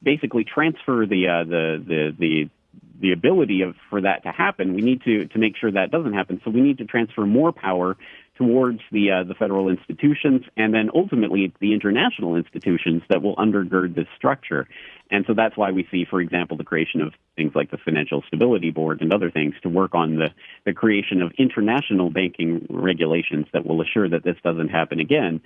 basically transfer the ability for that to happen. We need to make sure that doesn't happen. So we need to transfer more power towards the federal institutions, and then ultimately the international institutions that will undergird this structure. And so that's why we see, for example, the creation of things like the Financial Stability Board and other things to work on the creation of international banking regulations that will assure that this doesn't happen again.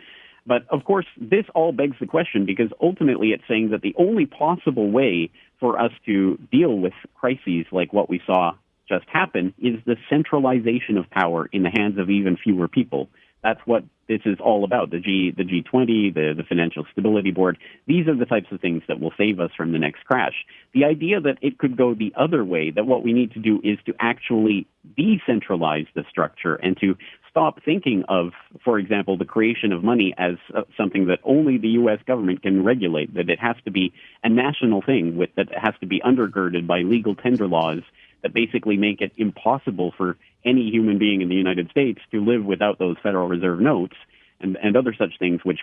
But, of course, this all begs the question because ultimately it's saying that the only possible way for us to deal with crises like what we saw just happen is the centralization of power in the hands of even fewer people. That's what this is all about. The G20, the Financial Stability Board, these are the types of things that will save us from the next crash. The idea that it could go the other way, that what we need to do is to actually decentralize the structure and to stop thinking of, for example, the creation of money as something that only the U.S. government can regulate, that it has to be a national thing that has to be undergirded by legal tender laws that basically make it impossible for any human being in the United States to live without those Federal Reserve notes and other such things which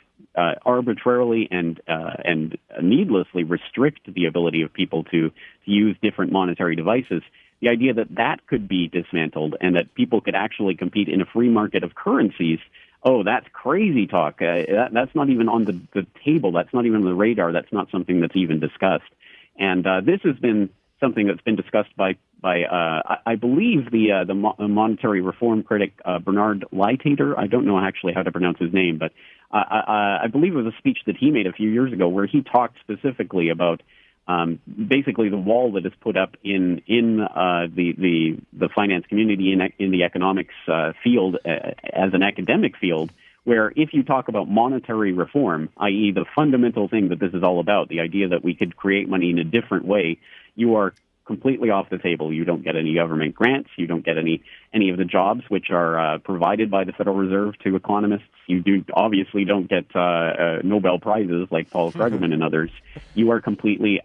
arbitrarily and needlessly restrict the ability of people to use different monetary devices. The idea that could be dismantled and that people could actually compete in a free market of currencies, that's crazy talk. That's not even on the table. That's not even on the radar. That's not something that's even discussed. And this has been something that's been discussed by I believe the monetary reform critic Bernard Leitater. I don't know actually how to pronounce his name, but I believe it was a speech that he made a few years ago where he talked specifically about basically the wall that is put up in the finance community in the economics field as an academic field, where if you talk about monetary reform, i.e. the fundamental thing that this is all about, the idea that we could create money in a different way, you are completely off the table. You don't get any government grants. You don't get any of the jobs which are provided by the Federal Reserve to economists. You obviously don't get Nobel Prizes like Paul Krugman and others. You are completely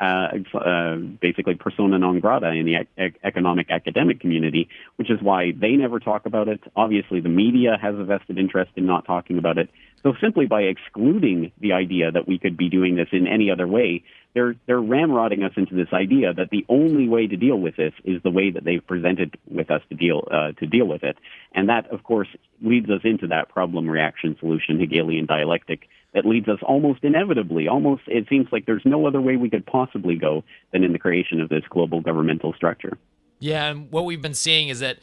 basically persona non grata in the economic academic community, which is why they never talk about it. Obviously, the media has a vested interest in not talking about it. So simply by excluding the idea that we could be doing this in any other way, they're ramrodding us into this idea that the only way to deal with this is the way that they've presented with us to deal with it. And that, of course, leads us into that problem-reaction solution Hegelian dialectic that leads us almost inevitably, it seems like there's no other way we could possibly go than in the creation of this global governmental structure. Yeah, and what we've been seeing is that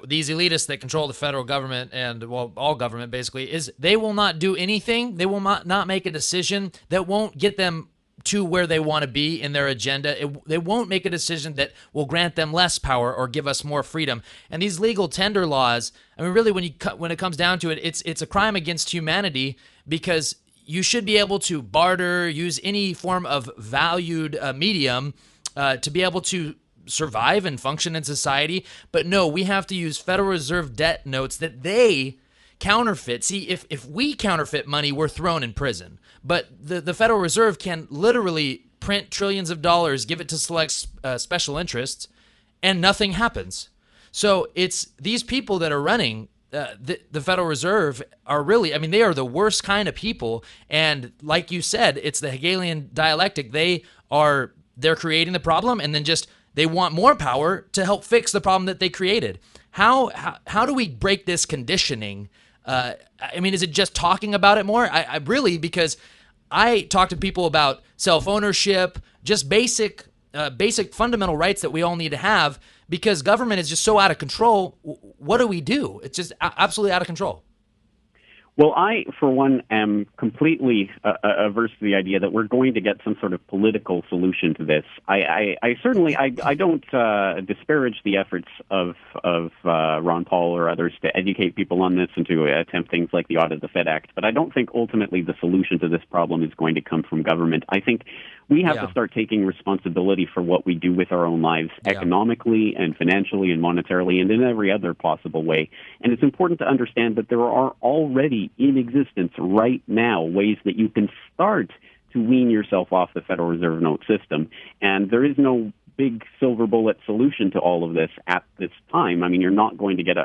these elitists that control the federal government and, well, all government basically, is they will not do anything. They will not make a decision that won't get them to where they want to be in their agenda. They won't make a decision that will grant them less power or give us more freedom. And these legal tender laws, I mean, really, when it comes down to it, it's a crime against humanity, because you should be able to barter, use any form of valued medium to be able to survive and function in society. But no, we have to use Federal Reserve debt notes that they counterfeit. See, if we counterfeit money, we're thrown in prison. But the Federal Reserve can literally print trillions of dollars, give it to select special interests, and nothing happens. So it's these people that are running the Federal Reserve are really, I mean, they are the worst kind of people. And like you said, it's the Hegelian dialectic. They're creating the problem, and then just they want more power to help fix the problem that they created. How do we break this conditioning? I mean, is it just talking about it more? I really, because I talk to people about self-ownership, just basic fundamental rights that we all need to have, because government is just so out of control. What do we do? It's just absolutely out of control. Well, I, for one, am completely averse to the idea that we're going to get some sort of political solution to this. I certainly don't disparage the efforts of Ron Paul or others to educate people on this and to attempt things like the Audit the Fed Act. But I don't think ultimately the solution to this problem is going to come from government. I think we have to start taking responsibility for what we do with our own lives economically and financially and monetarily and in every other possible way. And it's important to understand that there are already in existence right now ways that you can start to wean yourself off the Federal Reserve note system. And there is no big silver bullet solution to all of this at this time. I mean, you're not going to get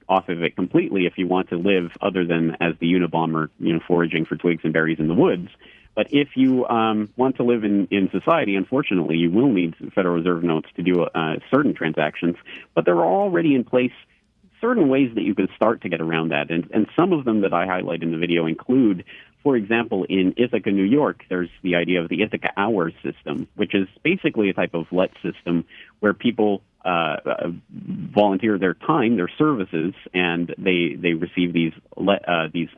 off of it completely if you want to live other than as the Unabomber, foraging for twigs and berries in the woods. But if you want to live in society, unfortunately, you will need Federal Reserve notes to do certain transactions. But there are already in place certain ways that you can start to get around that. And some of them that I highlight in the video include, for example, in Ithaca, New York, there's the idea of the Ithaca Hours system, which is basically a type of let system where people volunteer their time, their services, and they receive these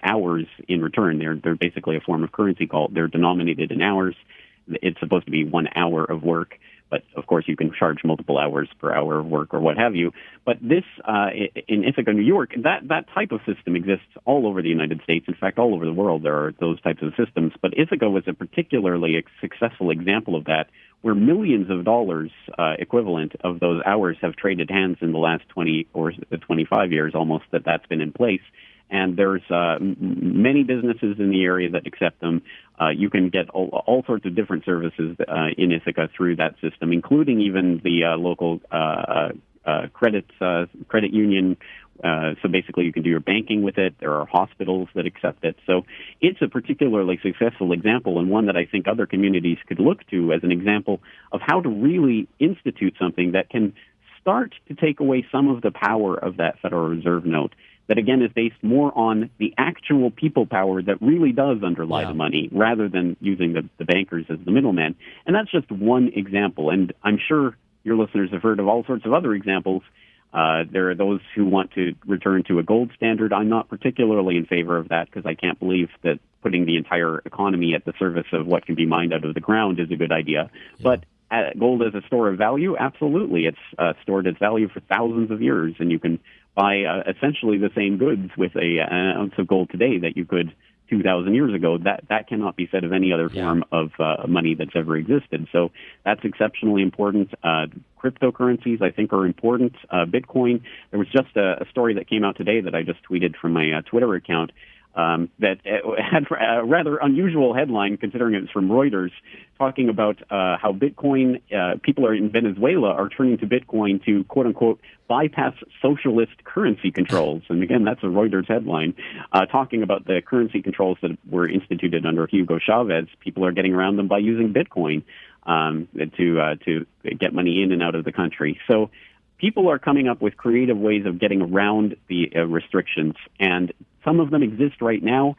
hours in return. They're basically a form of currency they're denominated in hours. It's supposed to be 1 hour of work, but of course you can charge multiple hours per hour of work or what have you. But this in Ithaca, New York, that type of system exists all over the United States. In fact, all over the world there are those types of systems. But Ithaca was a particularly successful example of that, where millions of dollars equivalent of those hours have traded hands in the last 20 or 25 years almost that's been in place. And there's many businesses in the area that accept them. You can get all sorts of different services in Ithaca through that system, including even the local credit union. So basically you can do your banking with it. There are hospitals that accept it. So it's a particularly successful example, and one that I think other communities could look to as an example of how to really institute something that can start to take away some of the power of that Federal Reserve note that, again, is based more on the actual people power that really does underlie the money, rather than using the bankers as the middleman. And that's just one example. And I'm sure your listeners have heard of all sorts of other examples. There are those who want to return to a gold standard. I'm not particularly in favor of that, because I can't believe that putting the entire economy at the service of what can be mined out of the ground is a good idea. But gold as a store of value, absolutely. It's stored its value for thousands of years, and you can buy essentially the same goods with an ounce of gold today that you could 2,000 years ago. That cannot be said of any other form of money that's ever existed. So that's exceptionally important. Cryptocurrencies, I think, are important. Bitcoin, there was just a story that came out today that I just tweeted from my Twitter account that had a rather unusual headline, considering it was from Reuters, talking about how Bitcoin, people in Venezuela are turning to Bitcoin to, quote-unquote, bypass socialist currency controls. And again, that's a Reuters headline, talking about the currency controls that were instituted under Hugo Chavez. People are getting around them by using Bitcoin to get money in and out of the country. So people are coming up with creative ways of getting around the restrictions, and some of them exist right now.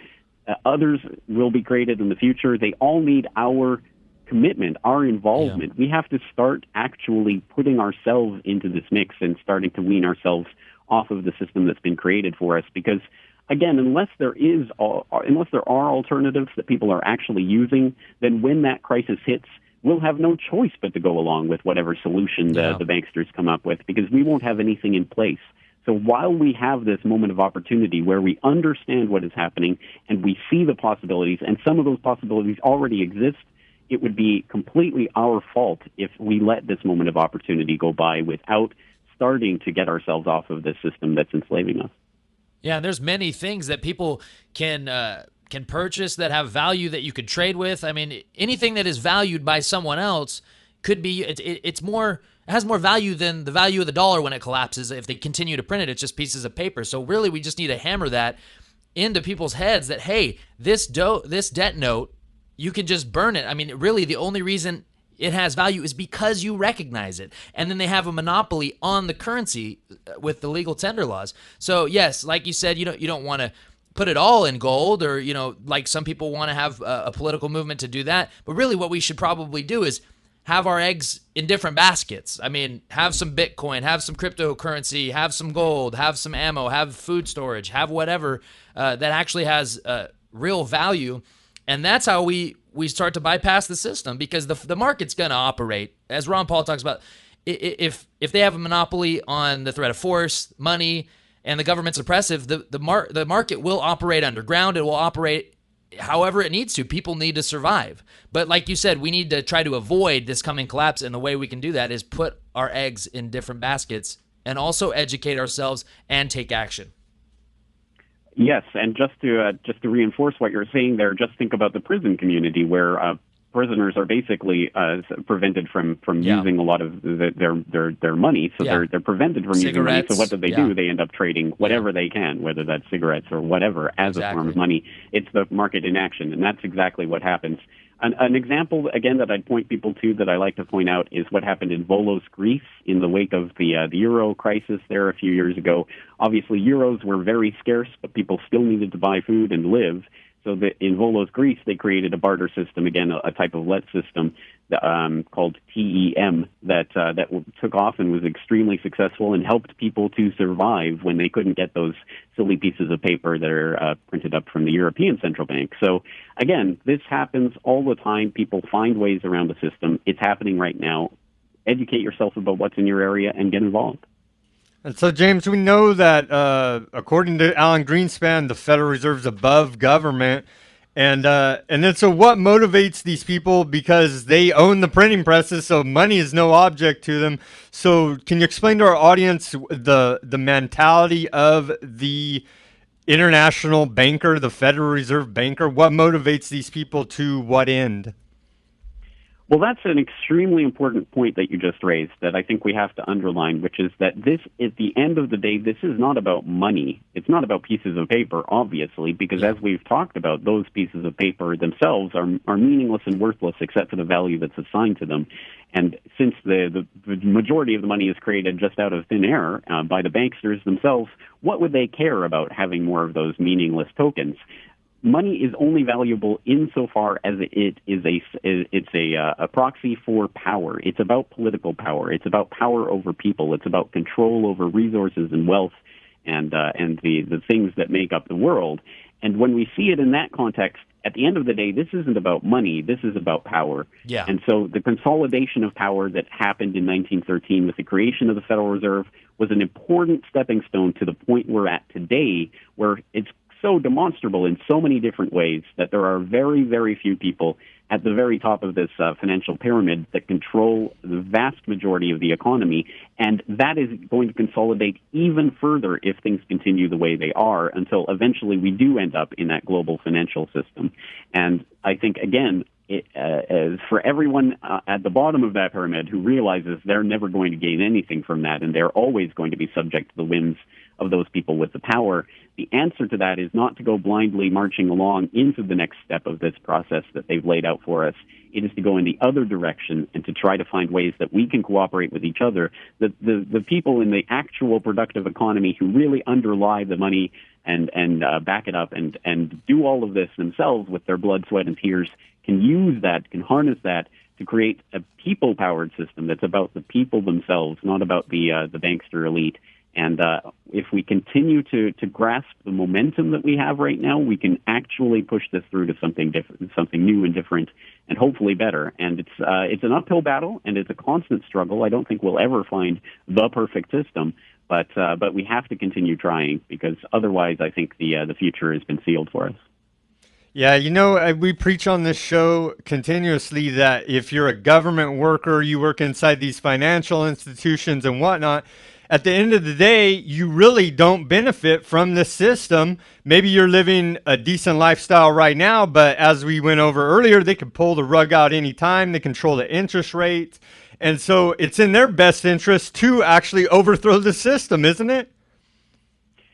Others will be created in the future. They all need our commitment, our involvement. We have to start actually putting ourselves into this mix and starting to wean ourselves off of the system that's been created for us. Because, again, unless there are alternatives that people are actually using, then when that crisis hits, we'll have no choice but to go along with whatever solution the banksters come up with, because we won't have anything in place. So while we have this moment of opportunity where we understand what is happening and we see the possibilities, and some of those possibilities already exist, it would be completely our fault if we let this moment of opportunity go by without starting to get ourselves off of this system that's enslaving us. Yeah, and there's many things that people can purchase that have value that you could trade with. I mean, anything that is valued by someone else could be, it has more value than the value of the dollar when it collapses. If they continue to print it, it's just pieces of paper. So really, we just need to hammer that into people's heads that, hey, this debt note, you can just burn it. I mean, really, the only reason it has value is because you recognize it. And then they have a monopoly on the currency with the legal tender laws. So yes, like you said, you don't want to put it all in gold, or, like some people want to have a political movement to do that. But really what we should probably do is have our eggs in different baskets. I mean, have some Bitcoin, have some cryptocurrency, have some gold, have some ammo, have food storage, have whatever that actually has real value. And that's how we start to bypass the system, because the market's going to operate. As Ron Paul talks about, if they have a monopoly on the threat of force, money, and the government's oppressive, the market will operate underground. It will operate however it needs to. People need to survive. But like you said, we need to try to avoid this coming collapse, and the way we can do that is put our eggs in different baskets and also educate ourselves and take action. Yes, and just to reinforce what you're saying there, just think about the prison community, where prisoners are basically prevented from using a lot of their money, so they're prevented from using money. So what do? They end up trading whatever they can, whether that's cigarettes or whatever, as a form of money. It's the market in action, and that's exactly what happens. An example, again, that I'd point people to, that I like to point out, is what happened in Volos, Greece, in the wake of the euro crisis there a few years ago. Obviously, euros were very scarce, but people still needed to buy food and live. So in Volos, Greece, they created a barter system, again, a type of let system called TEM that took off and was extremely successful and helped people to survive when they couldn't get those silly pieces of paper that are printed up from the European Central Bank. So, again, this happens all the time. People find ways around the system. It's happening right now. Educate yourself about what's in your area and get involved. And so, James, we know that according to Alan Greenspan, the Federal Reserve's above government. And then so what motivates these people? Because they own the printing presses, so money is no object to them. So can you explain to our audience the mentality of the international banker, the Federal Reserve banker? What motivates these people to what end? Well, that's an extremely important point that you just raised that I think we have to underline, which is that this, at the end of the day, this is not about money. It's not about pieces of paper, obviously, because as we've talked about, those pieces of paper themselves are meaningless and worthless except for the value that's assigned to them. And since the majority of the money is created just out of thin air by the banksters themselves, what would they care about having more of those meaningless tokens? Money is only valuable insofar as it's a proxy for power. It's about political power. It's about power over people. It's about control over resources and wealth and the things that make up the world. And when we see it in that context, at the end of the day, this isn't about money. This is about power. Yeah. And so the consolidation of power that happened in 1913 with the creation of the Federal Reserve was an important stepping stone to the point we're at today, where it's so demonstrable in so many different ways that there are very, very few people at the very top of this financial pyramid that control the vast majority of the economy. And that is going to consolidate even further if things continue the way they are until eventually we do end up in that global financial system. And I think, again, for everyone at the bottom of that pyramid who realizes they're never going to gain anything from that and they're always going to be subject to the whims of those people with the power, the answer to that is not to go blindly marching along into the next step of this process that they've laid out for us. It is to go in the other direction and to try to find ways that we can cooperate with each other. The people in the actual productive economy who really underlie the money and back it up and do all of this themselves with their blood, sweat, and tears can use that, can harness that to create a people-powered system that's about the people themselves, not about the bankster elite. And if we continue to grasp the momentum that we have right now, we can actually push this through to something different, something new and different, and hopefully better. And it's an uphill battle, and it's a constant struggle. I don't think we'll ever find the perfect system, but we have to continue trying, because otherwise, I think the future has been sealed for us. Yeah, we preach on this show continuously that if you're a government worker, you work inside these financial institutions and whatnot, at the end of the day, you really don't benefit from the system. Maybe you're living a decent lifestyle right now, but as we went over earlier, they can pull the rug out anytime. They control the interest rates. And so it's in their best interest to actually overthrow the system, isn't it?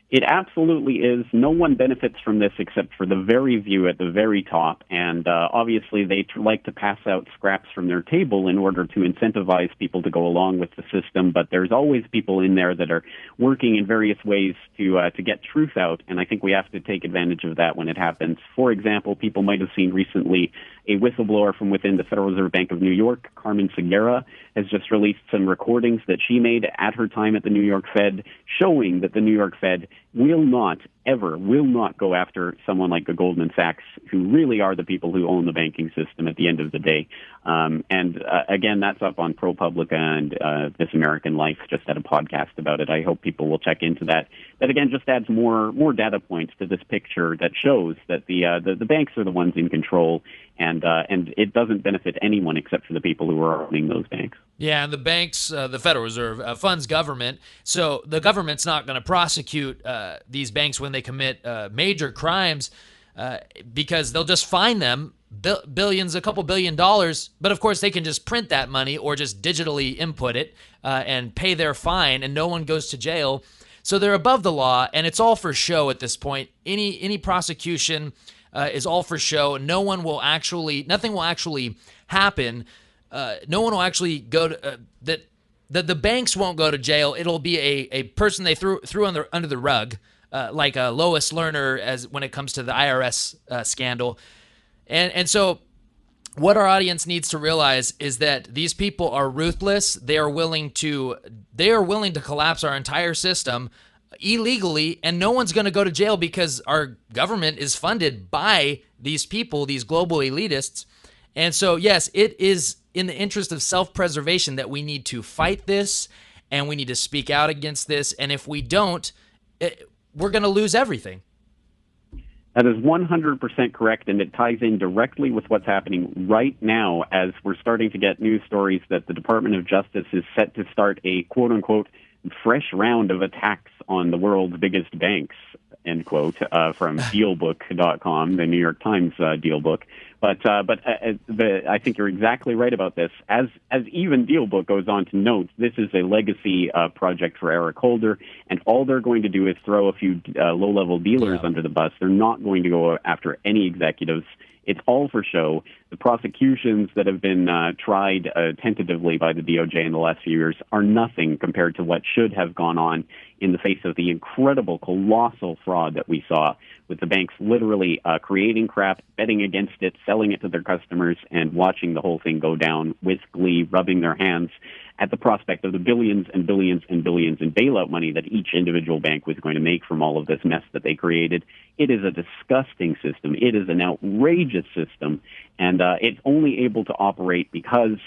It absolutely is. No one benefits from this except for the very few at the very top. And obviously, they like to pass out scraps from their table in order to incentivize people to go along with the system. But there's always people in there that are working in various ways to get truth out. And I think we have to take advantage of that when it happens. For example, people might have seen recently a whistleblower from within the Federal Reserve Bank of New York, Carmen Segura, has just released some recordings that she made at her time at the New York Fed, showing that the New York Fed will not go after someone like the Goldman Sachs, who really are the people who own the banking system at the end of the day. Again, that's up on ProPublica and This American Life just had a podcast about it. I hope people will check into that. That, again, just adds more data points to this picture that shows that the banks are the ones in control, and it doesn't benefit anyone except for the people who are owning those banks. Yeah, and the banks, the Federal Reserve, funds government, so the government's not going to prosecute these banks when they commit major crimes because they'll just fine them billions, a couple $1 billion, but of course they can just print that money or just digitally input it and pay their fine, and no one goes to jail. So they're above the law, and it's all for show at this point. Any prosecution is all for show. Nothing will actually happen. No one will actually go to the banks won't go to jail. It'll be a person they threw under the rug, like Lois Lerner, as when it comes to the IRS scandal. And so what our audience needs to realize is that these people are ruthless. They are willing to collapse our entire system illegally, and no one's going to go to jail because our government is funded by these people, these global elitists. And so, yes, it is in the interest of self-preservation that we need to fight this, and we need to speak out against this. And if we don't, we're going to lose everything. That is 100% correct, and it ties in directly with what's happening right now as we're starting to get news stories that the Department of Justice is set to start a quote-unquote fresh round of attacks on the world's biggest banks, end quote, from dealbook.com, the New York Times dealbook. But I think you're exactly right about this. As even Dealbook goes on to note, this is a legacy project for Eric Holder, and all they're going to do is throw a few low-level dealers under the bus. They're not going to go after any executives. It's all for show. The prosecutions that have been tried tentatively by the DOJ in the last few years are nothing compared to what should have gone on in the face of the incredible, colossal fraud that we saw, with the banks literally creating crap, betting against it, selling it to their customers, and watching the whole thing go down with glee, rubbing their hands at the prospect of the billions and billions and billions in bailout money that each individual bank was going to make from all of this mess that they created. It is a disgusting system. It is an outrageous system, and it's only able to operate because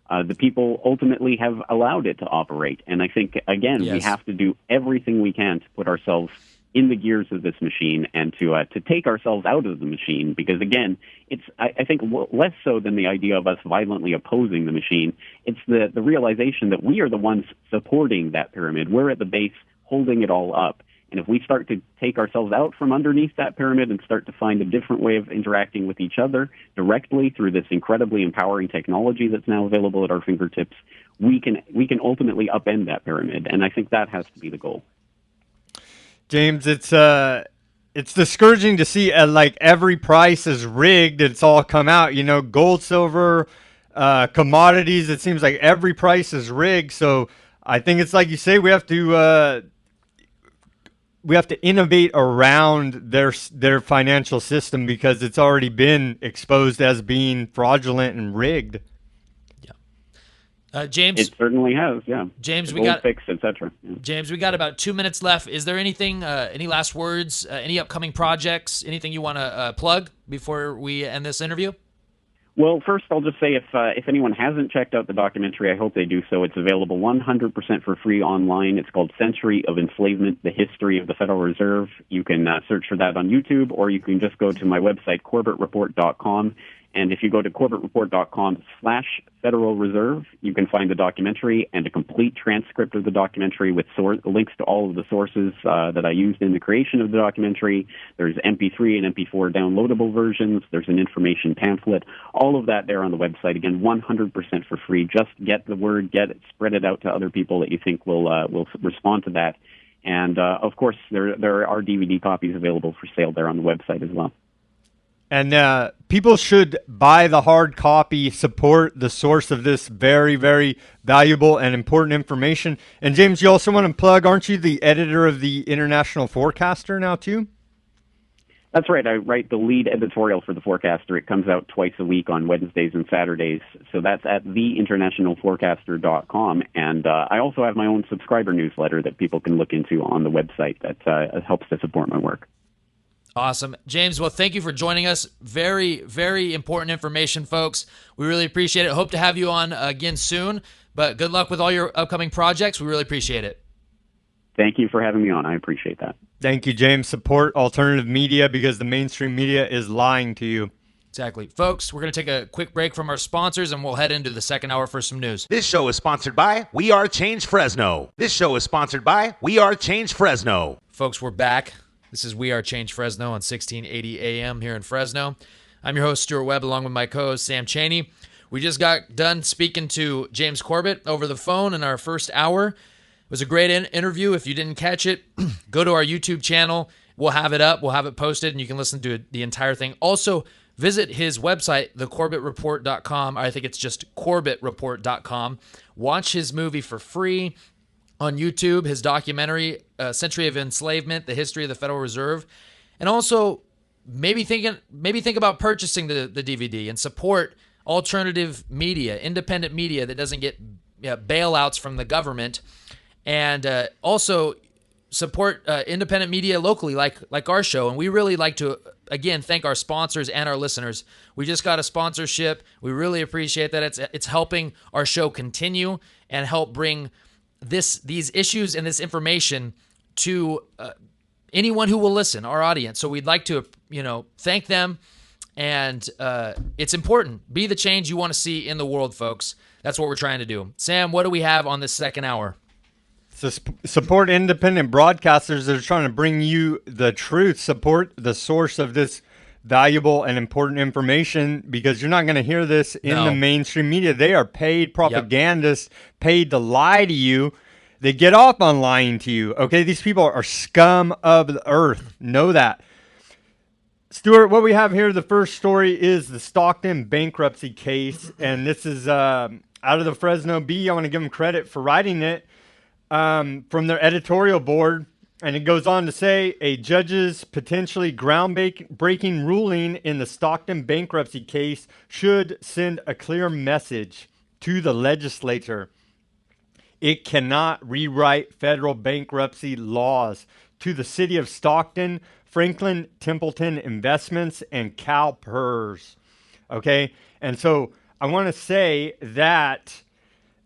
the people ultimately have allowed it to operate. And I think, again, we have to do everything we can to put ourselves in the gears of this machine and to take ourselves out of the machine, because, again, it's, I think, less so than the idea of us violently opposing the machine. It's the realization that we are the ones supporting that pyramid. We're at the base holding it all up. And if we start to take ourselves out from underneath that pyramid and start to find a different way of interacting with each other directly through this incredibly empowering technology that's now available at our fingertips, we can ultimately upend that pyramid. And I think that has to be the goal. James, it's discouraging to see like every price is rigged. It's all come out, gold, silver, commodities. It seems like every price is rigged. So I think it's like you say, we have to innovate around their financial system because it's already been exposed as being fraudulent and rigged. James, it certainly has, yeah. James, we got fixed, etc. Yeah. James, we got about 2 minutes left. Is there anything, any last words, any upcoming projects, anything you want to plug before we end this interview? Well, first, I'll just say if anyone hasn't checked out the documentary, I hope they do so. It's available 100% for free online. It's called Century of Enslavement, The History of the Federal Reserve. You can search for that on YouTube, or you can just go to my website, corbettreport.com. And if you go to corbettreport.com/Federal Reserve, you can find the documentary and a complete transcript of the documentary with links to all of the sources that I used in the creation of the documentary. There's MP3 and MP4 downloadable versions. There's an information pamphlet. All of that there on the website. Again, 100% for free. Just get the word, spread it out to other people that you think will respond to that. And of course, there are DVD copies available for sale there on the website as well. And people should buy the hard copy, support the source of this very, very valuable and important information. And James, you also want to plug, aren't you the editor of the International Forecaster now too? That's right. I write the lead editorial for the Forecaster. It comes out twice a week on Wednesdays and Saturdays. So that's at theinternationalforecaster.com. And I also have my own subscriber newsletter that people can look into on the website that helps to support my work. Awesome. James, well, thank you for joining us. Very, very important information, folks. We really appreciate it. Hope to have you on again soon, but good luck with all your upcoming projects. We really appreciate it. Thank you for having me on. I appreciate that. Thank you, James. Support alternative media because the mainstream media is lying to you. Exactly. Folks, we're going to take a quick break from our sponsors, and we'll head into the second hour for some news. This show is sponsored by We Are Change Fresno. This show is sponsored by We Are Change Fresno. Folks, we're back. This is We Are Change Fresno on 1680 AM here in Fresno. I'm your host, Stuart Webb, along with my co-host, Sam Chaney. We just got done speaking to James Corbett over the phone in our first hour. It was a great interview. If you didn't catch it, go to our YouTube channel. We'll have it up. We'll have it posted, and you can listen to the entire thing. Also, visit his website, thecorbettreport.com. I think it's just corbettreport.com. Watch his movie for free on YouTube, his documentary, Century of Enslavement, The History of the Federal Reserve. And also, maybe think about purchasing the DVD and support alternative media, independent media that doesn't get bailouts from the government. And also support independent media locally, like our show. And we really like to, again, thank our sponsors and our listeners. We just got a sponsorship. We really appreciate that. It's helping our show continue and help bring these issues and this information to anyone who will listen, our audience. So we'd like to, thank them. And it's important. Be the change you want to see in the world, folks. That's what we're trying to do. Sam, what do we have on this second hour? So support independent broadcasters that are trying to bring you the truth. Support the source of this valuable and important information, because you're not going to hear this in the mainstream media. They are paid propagandists, paid to lie to you. They get off on lying to you. Okay, these people are scum of the earth. Know that. Stuart, what we have here, the first story is the Stockton bankruptcy case, and this is out of the Fresno Bee. I want to give them credit for writing it. From their editorial board, And it goes on to say a judge's potentially groundbreaking ruling in the Stockton bankruptcy case should send a clear message to the legislature. It cannot rewrite federal bankruptcy laws. To the city of Stockton, Franklin Templeton Investments, and CalPERS. Okay? And so I want to say that,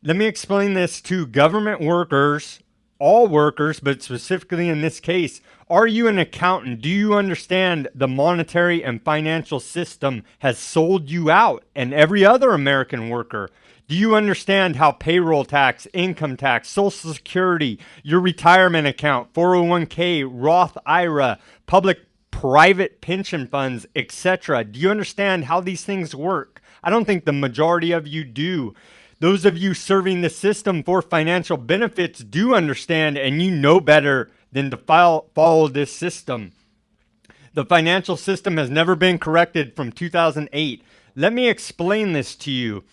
let me explain this to government workers, all workers, but specifically in this case. Are you an accountant? Do you understand the monetary and financial system has sold you out and every other American worker? Do you understand how payroll tax, income tax, Social Security, your retirement account, 401k, Roth IRA, public-private pension funds, etc.? Do you understand how these things work? I don't think the majority of you do. Those of you serving the system for financial benefits do understand, and you know better than to follow this system. The financial system has never been corrected from 2008. Let me explain this to you.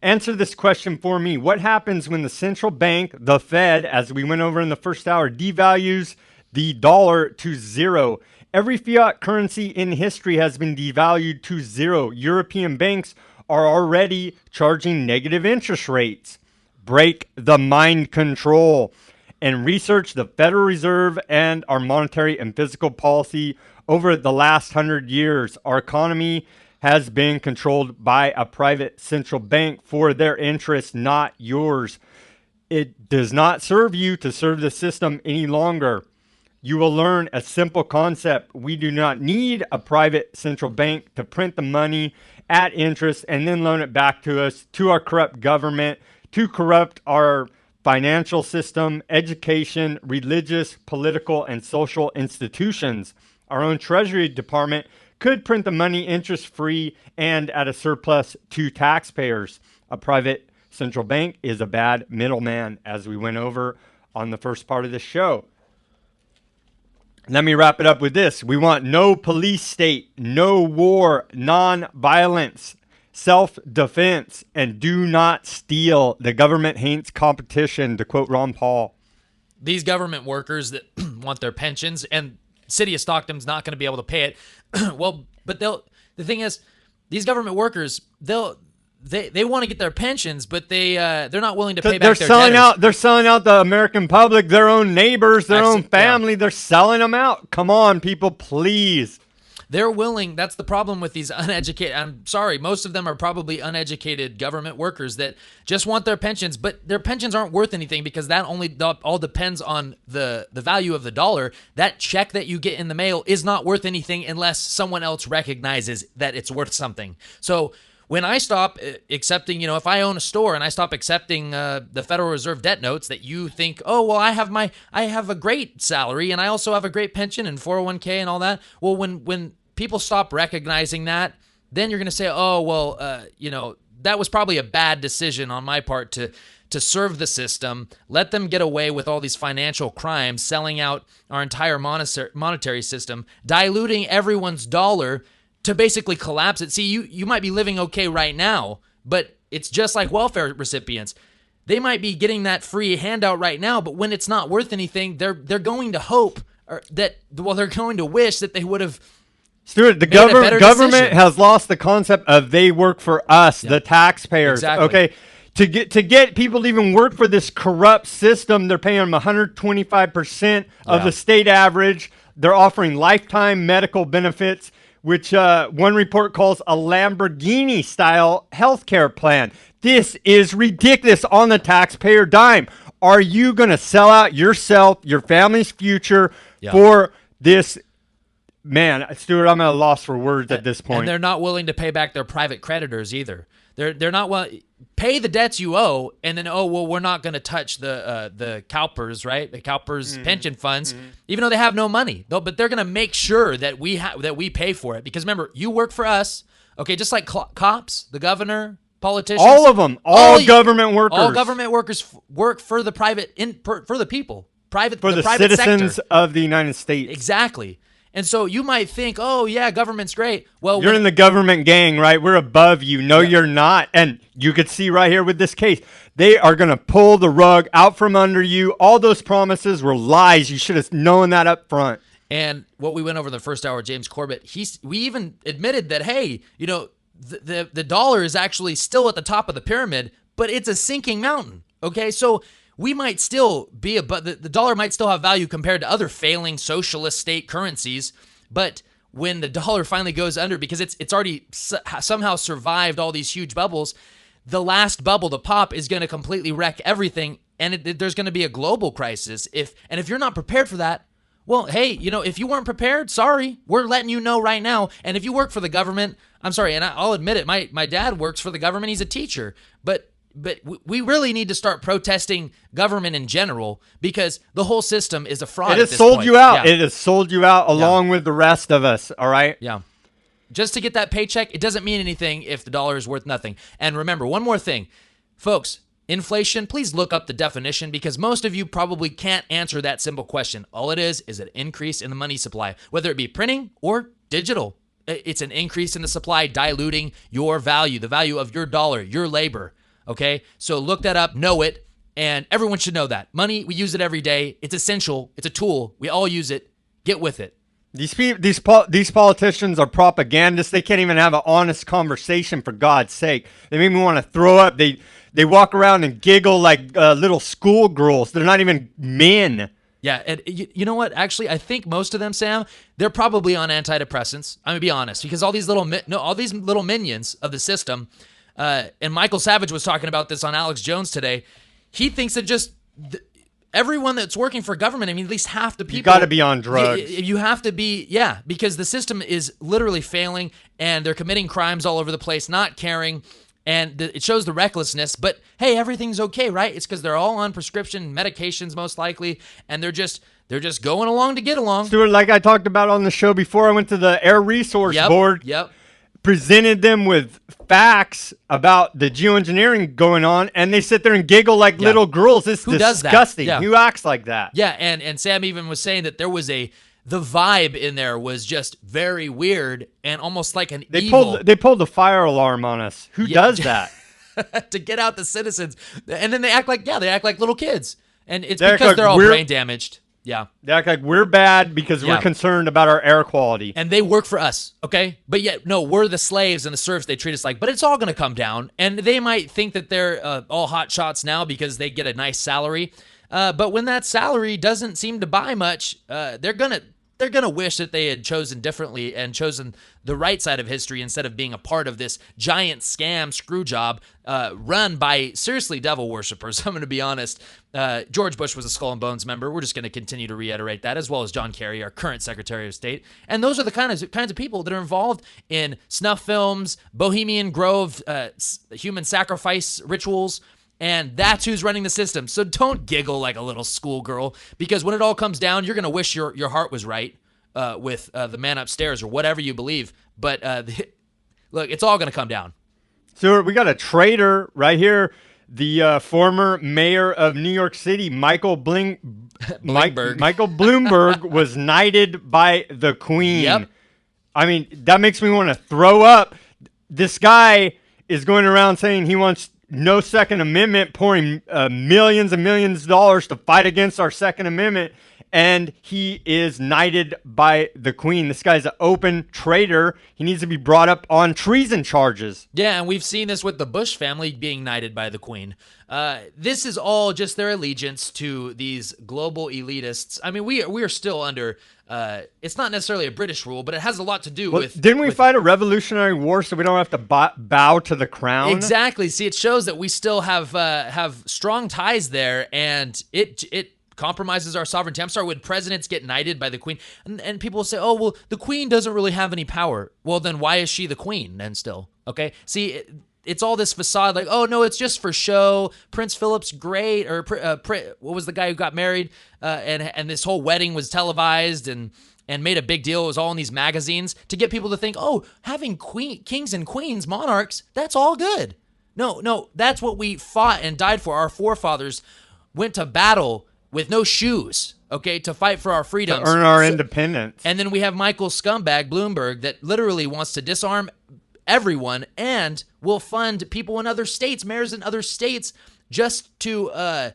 Answer this question for me. What happens when the central bank, the Fed, as we went over in the first hour, devalues the dollar to zero? Every fiat currency in history has been devalued to zero. European banks are already charging negative interest rates. Break the mind control and research the Federal Reserve and our monetary and fiscal policy over the last 100 years. Our economy has been controlled by a private central bank for their interests, not yours. It does not serve you to serve the system any longer. You will learn a simple concept. We do not need a private central bank to print the money at interest and then loan it back to us, to our corrupt government, to corrupt our financial system, education, religious, political, and social institutions. Our own Treasury Department could print the money interest-free and at a surplus to taxpayers. A private central bank is a bad middleman, as we went over on the first part of the show. Let me wrap it up with this. We want no police state, no war, non-violence, self-defense, and do not steal. The government hates competition, to quote Ron Paul. These government workers that want their pensions, and city of Stockton's not going to be able to pay it. Well, but the thing is, these government workers, they want to get their pensions, but they're not willing to pay back their debtors. They're selling out the American public, their own neighbors, their own family. Yeah. They're selling them out. Come on, people, please. They're willing. That's the problem with these uneducated. I'm sorry. Most of them are probably uneducated government workers that just want their pensions, but their pensions aren't worth anything because that all depends on the value of the dollar. That check that you get in the mail is not worth anything unless someone else recognizes that it's worth something. So when I stop accepting, if I own a store and I stop accepting the Federal Reserve debt notes that you think, oh, well, I have a great salary and I also have a great pension and 401k and all that. Well, when people stop recognizing that, then you're going to say, oh, well, that was probably a bad decision on my part to serve the system, let them get away with all these financial crimes, selling out our entire monetary system, diluting everyone's dollar to basically collapse it. See, you might be living okay right now, but it's just like welfare recipients. They might be getting that free handout right now, but when it's not worth anything, they're going to hope they're going to wish that they would have. Stuart, the government has lost the concept of they work for us, the taxpayers. Exactly. Okay, to get people to even work for this corrupt system, they're paying them 125% of the state average. They're offering lifetime medical benefits, which one report calls a Lamborghini-style healthcare plan. This is ridiculous on the taxpayer dime. Are you going to sell out yourself, your family's future for this? Man, Stuart, I'm at a loss for words at this point. And they're not willing to pay back their private creditors either. They're not willing. Pay the debts you owe, and then we're not going to touch the CalPERS, right? The CalPERS pension funds, even though they have no money. But they're going to make sure that we pay for it because remember, you work for us, okay? Just like cops, the governor, politicians, all of them, all government workers, all government workers work for the for the people, the citizens sector of the United States. Exactly. And so you might think, oh, yeah, government's great. Well, you're in the government gang, right? We're above you. No, Yeah. you're not. And you could see right here with this case, they are going to pull the rug out from under you. All those promises were lies. You should have known that up front. And what we went over in the first hour, James Corbett, we even admitted that, hey, you know, the dollar is actually still at the top of the pyramid, but it's a sinking mountain. Okay, so we might still be but the dollar might still have value compared to other failing socialist state currencies, but when the dollar finally goes under, because it's already somehow survived all these huge bubbles, the last bubble to pop is going to completely wreck everything, and there's going to be a global crisis. If you're not prepared for that, well, hey, you know, if you weren't prepared, sorry, we're letting you know right now. And if you work for the government, I'm sorry, and I'll admit it, my dad works for the government. He's a teacher, but we really need to start protesting government in general, because the whole system is a fraud. It has sold you out. It has sold you out along with the rest of us, all right? Yeah. Just to get that paycheck, it doesn't mean anything if the dollar is worth nothing. And remember, one more thing. Folks, inflation, please look up the definition, because most of you probably can't answer that simple question. All it is an increase in the money supply, whether it be printing or digital. It's an increase in the supply, diluting your value, the value of your dollar, your labor. Okay, so look that up, know it, and everyone should know that. Money, we use it every day. It's essential. It's a tool. We all use it. Get with it. These politicians are propagandists. They can't even have an honest conversation, for God's sake. They make me want to throw up. They walk around and giggle like little schoolgirls. They're not even men. Yeah, and you know what? Actually, I think most of them, Sam, they're probably on antidepressants. I'm gonna be honest, because all these little minions of the system. And Michael Savage was talking about this on Alex Jones today. He thinks that just everyone that's working for government, I mean, at least half the people. You got to be on drugs. You have to be, yeah, because the system is literally failing, and they're committing crimes all over the place, not caring, and it shows the recklessness. But hey, everything's okay, right? It's because they're all on prescription medications, most likely, and they're just going along to get along. Stuart, like I talked about on the show before, I went to the Air Resource Board. Yep. Presented them with facts about the geoengineering going on, and they sit there and giggle like little girls. It's Who disgusting. Does that? Yeah. Who acts like that? Yeah, and Sam even was saying that there was the vibe in there was just very weird and almost like an evil. They pulled the fire alarm on us. Who does that? To get out the citizens, and then they act like little kids, and it's because they're all brain damaged. Yeah. They act like we're bad because we're concerned about our air quality. And they work for us, okay? But yet, no, we're the slaves and the serfs they treat us like. But it's all going to come down. And they might think that they're all hot shots now because they get a nice salary. But when that salary doesn't seem to buy much, they're gonna wish that they had chosen differently and chosen the right side of history instead of being a part of this giant scam screw job run by, seriously, devil worshippers. I'm going to be honest. George Bush was a Skull and Bones member. We're just going to continue to reiterate that, as well as John Kerry, our current Secretary of State. And those are the kinds of people that are involved in snuff films, Bohemian Grove, human sacrifice rituals, and that's who's running the system. So don't giggle like a little schoolgirl, because when it all comes down, you're going to wish your heart was right with the man upstairs or whatever you believe. But look, it's all going to come down. So we got a traitor right here. The former mayor of New York City, Michael Bloomberg, was knighted by the Queen. Yep. I mean, that makes me want to throw up. This guy is going around saying he wants no Second Amendment, pouring millions and millions of dollars to fight against our Second Amendment, and he is knighted by the Queen. This guy's an open traitor. He needs to be brought up on treason charges. Yeah, and we've seen this with the Bush family being knighted by the Queen. This is all just their allegiance to these global elitists. I mean, we are still under, it's not necessarily a British rule, but it has a lot to do with... Didn't we fight a Revolutionary War so we don't have to bow to the crown? Exactly. See, it shows that we still have strong ties there, and it compromises our sovereignty. I'm sorry, when presidents get knighted by the Queen, and people will say, oh, well, the Queen doesn't really have any power. Well, then why is she the Queen then still? Okay? See, it's all this facade like, oh, no, it's just for show. Prince Philip's great, or what was the guy who got married? And this whole wedding was televised and made a big deal. It was all in these magazines to get people to think, oh, having kings and queens, monarchs, that's all good. No, that's what we fought and died for. Our forefathers went to battle with no shoes, okay, to fight for our freedoms. To earn our independence. And then we have Michael Scumbag Bloomberg that literally wants to disarm everyone and will fund people in other states, mayors in other states, just to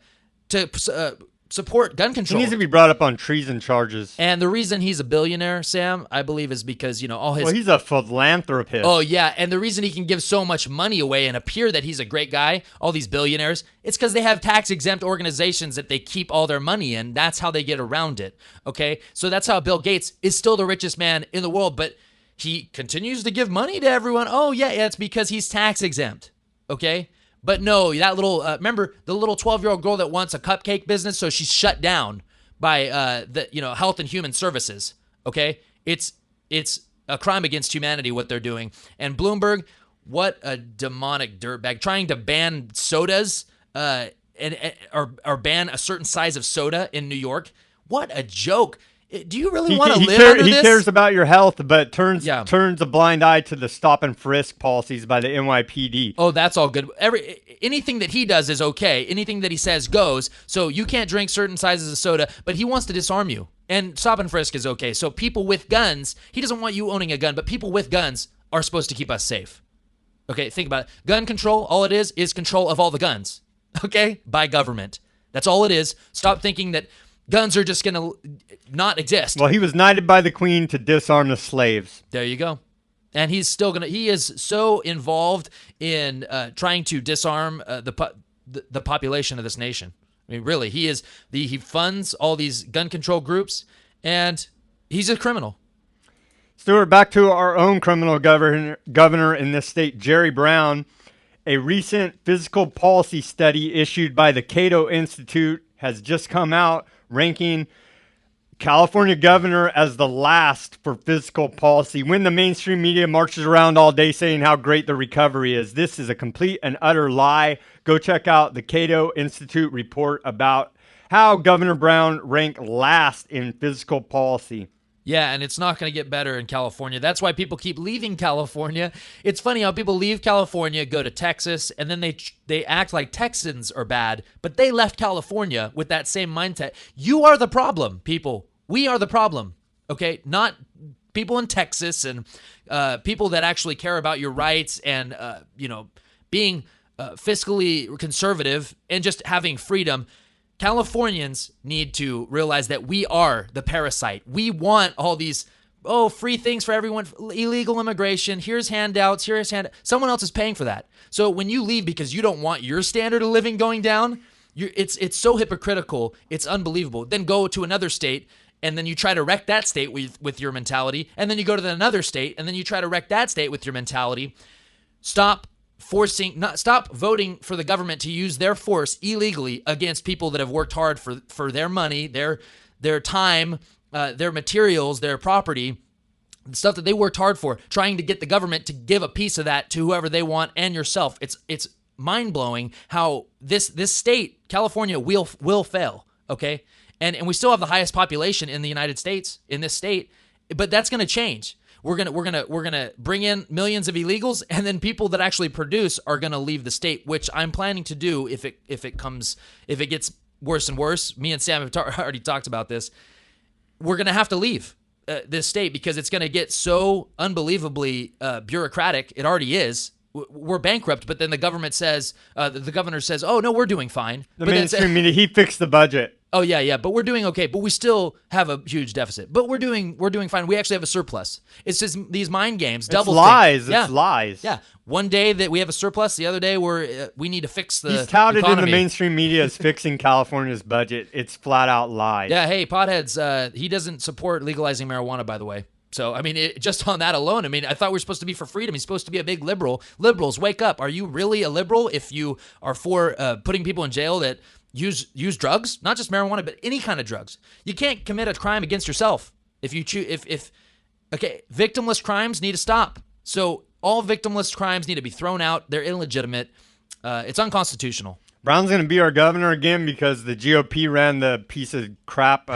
support gun control. He needs to be brought up on treason charges. And the reason he's a billionaire, Sam, I believe, is because, all his... Well, he's a philanthropist. Oh, yeah. And the reason he can give so much money away and appear that he's a great guy, all these billionaires, it's because they have tax-exempt organizations that they keep all their money in. That's how they get around it, okay? So that's how Bill Gates is still the richest man in the world, but he continues to give money to everyone. Oh, yeah, it's because he's tax-exempt, okay? But no, that little, remember the little 12-year-old girl that wants a cupcake business, so she's shut down by the Health and Human Services, okay? It's a crime against humanity what they're doing. And Bloomberg, what a demonic dirtbag, trying to ban sodas or ban a certain size of soda in New York. What a joke. Do you really want to live under this? He cares about your health, but turns a blind eye to the stop and frisk policies by the NYPD. Oh, that's all good. Anything that he does is okay. Anything that he says goes. So you can't drink certain sizes of soda, but he wants to disarm you. And stop and frisk is okay. So people with guns, he doesn't want you owning a gun, but people with guns are supposed to keep us safe. Okay, think about it. Gun control, all it is control of all the guns. Okay? By government. That's all it is. Stop thinking that guns are just going to not exist. Well, he was knighted by the Queen to disarm the slaves. There you go. And he's still going to, he is so involved in trying to disarm the population of this nation. I mean, really, he funds all these gun control groups, and he's a criminal. Stuart, back to our own criminal governor in this state, Jerry Brown. A recent physical policy study issued by the Cato Institute has just come out, ranking California governor as the last for fiscal policy when the mainstream media marches around all day saying how great the recovery is. This is a complete and utter lie. Go check out the Cato Institute report about how Governor Brown ranked last in fiscal policy. Yeah, and it's not going to get better in California. That's why people keep leaving California. It's funny how people leave California, go to Texas, and then they act like Texans are bad, but they left California with that same mindset. You are the problem, people. We are the problem, okay? Not people in Texas and people that actually care about your rights and, being fiscally conservative and just having freedom. Californians need to realize that we are the parasite. We want all these, free things for everyone, illegal immigration, here's handouts, someone else is paying for that. So when you leave because you don't want your standard of living going down, it's so hypocritical, it's unbelievable. Then go to another state, and then you try to wreck that state with your mentality, and then you go to another state, and then you try to wreck that state with your mentality. Stop voting for the government to use their force illegally against people that have worked hard for their money, their time, their materials, their property, the stuff that they worked hard for, trying to get the government to give a piece of that to whoever they want and yourself. It's mind-blowing how this state, California, will fail, okay? And we still have the highest population in the United States in this state, but that's going to change. We're gonna bring in millions of illegals, and then people that actually produce are gonna leave the state, which I'm planning to do if it gets worse and worse. Me and Sam have already talked about this. We're gonna have to leave this state because it's gonna get so unbelievably bureaucratic. It already is. We're bankrupt, but then the government says, the governor says, "Oh no, we're doing fine." The mainstream media, he fixed the budget. Oh yeah, but we're doing okay. But we still have a huge deficit. But we're doing fine. We actually have a surplus. It's just these mind games, double lies. Yeah. It's lies. Yeah. One day that we have a surplus, the other day we need to fix the. He's touted economy. in the mainstream media as fixing California's budget. It's flat out lies. Yeah. Hey, potheads. He doesn't support legalizing marijuana, by the way. So, I mean, just on that alone, I mean, I thought we were supposed to be for freedom. He's supposed to be a big liberal. Liberals, wake up. Are you really a liberal if you are for putting people in jail that use drugs? Not just marijuana, but any kind of drugs. You can't commit a crime against yourself if you choose. Okay, victimless crimes need to stop. So all victimless crimes need to be thrown out. They're illegitimate. It's unconstitutional. Brown's going to be our governor again because the GOP ran the piece of crap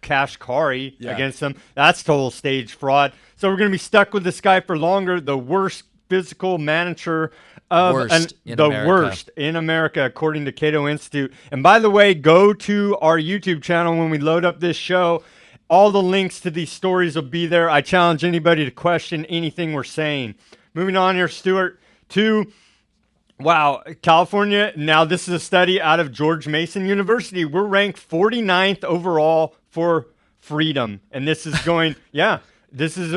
Kashkari against him. That's total stage fraud. So we're going to be stuck with this guy for longer. The worst physical manager of the America. worst in America, according to Cato Institute. And by the way, go to our YouTube channel when we load up this show. All the links to these stories will be there. I challenge anybody to question anything we're saying. Moving on here, Stuart, to, wow, California. Now, this is a study out of George Mason University. We're ranked 49th overall for freedom. And this is going, yeah, this is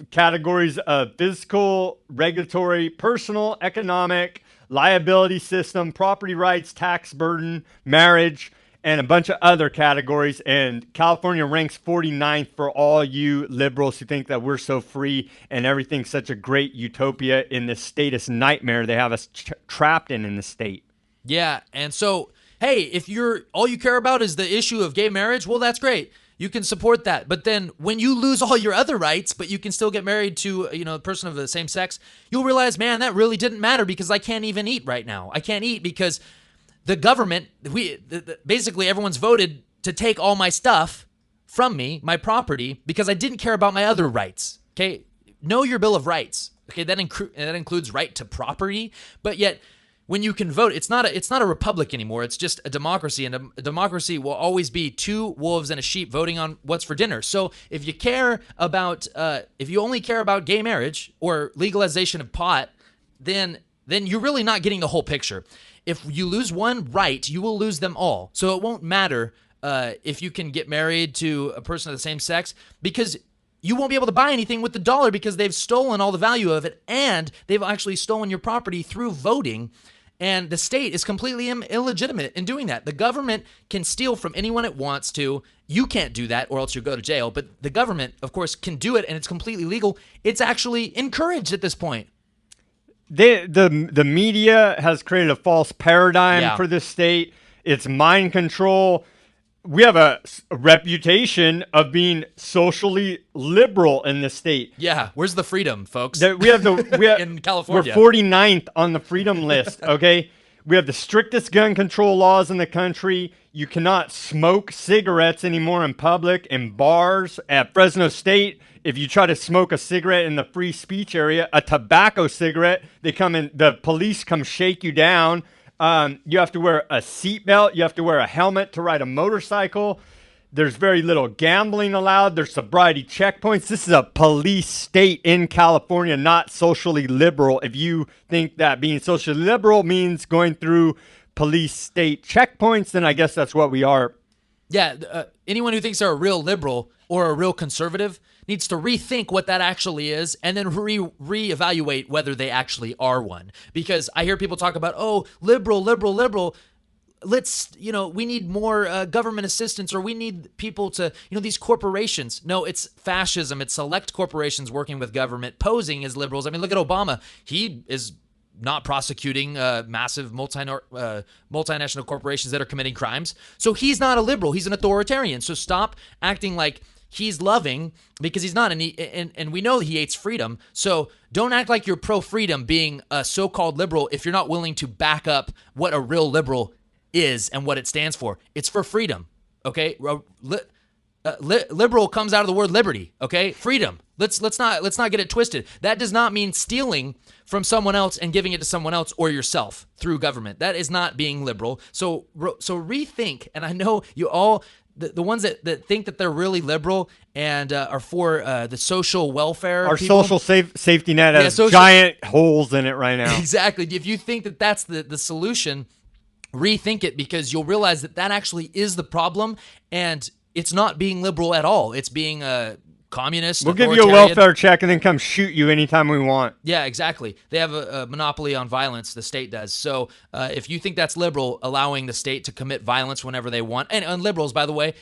categories of physical, regulatory, personal, economic, liability system, property rights, tax burden, marriage, and a bunch of other categories. And California ranks 49th for all you liberals who think that we're so free and everything's such a great utopia in this statist nightmare they have us trapped in the state. Yeah, and so, hey, if all you care about is the issue of gay marriage, well, that's great. You can support that. But then when you lose all your other rights, but you can still get married to, a person of the same sex, you'll realize, man, that really didn't matter because I can't even eat right now. I can't eat because the government, basically everyone's voted to take all my stuff from me, my property, because I didn't care about my other rights. Okay, know your Bill of Rights. Okay, that includes right to property, but yet when you can vote, it's not a republic anymore. It's just a democracy, and a democracy will always be two wolves and a sheep voting on what's for dinner. So if you only care about gay marriage or legalization of pot, then you're really not getting the whole picture. If you lose one right, you will lose them all. So it won't matter if you can get married to a person of the same sex, because you won't be able to buy anything with the dollar because they've stolen all the value of it, and they've actually stolen your property through voting. And the state is completely illegitimate in doing that. The government can steal from anyone it wants to. You can't do that or else you'll go to jail. But the government, of course, can do it, and it's completely legal. It's actually encouraged at this point. The media has created a false paradigm for this state. It's mind control. We have a reputation of being socially liberal in this state. Yeah, where's the freedom, folks? We have in California. We're 49th on the freedom list, okay? We have the strictest gun control laws in the country. You cannot smoke cigarettes anymore in public, in bars. At Fresno State, if you try to smoke a cigarette in the free speech area, a tobacco cigarette, the police come shake you down. You have to wear a seatbelt. You have to wear a helmet to ride a motorcycle. There's very little gambling allowed. There's sobriety checkpoints. This is a police state in California, not socially liberal. If you think that being socially liberal means going through police state checkpoints, then I guess that's what we are. Yeah, anyone who thinks they're a real liberal or a real conservative needs to rethink what that actually is and then reevaluate whether they actually are one. Because I hear people talk about, oh, liberal. Let's, we need more government assistance, or we need people to, these corporations. No, it's fascism. It's select corporations working with government posing as liberals. I mean, look at Obama. He is not prosecuting massive multinational corporations that are committing crimes. So he's not a liberal. He's an authoritarian. So stop acting like he's loving, because he's not, and we know he hates freedom. So don't act like you're pro-freedom being a so-called liberal if you're not willing to back up what a real liberal is and what it stands for. It's for freedom, okay? Liberal comes out of the word liberty, okay? Freedom. Let's not get it twisted. That does not mean stealing from someone else and giving it to someone else or yourself through government. That is not being liberal. So rethink. And I know you all, the ones that think that they're really liberal and are for the social welfare. Our people, social safety net has giant holes in it right now. Exactly. If you think that that's the solution, rethink it, because you'll realize that actually is the problem, and it's not being liberal at all. It's being communist. We'll give you a welfare check and then come shoot you anytime we want. Yeah, exactly. They have a monopoly on violence. The state does. So if you think that's liberal, allowing the state to commit violence whenever they want, and liberals, by the way,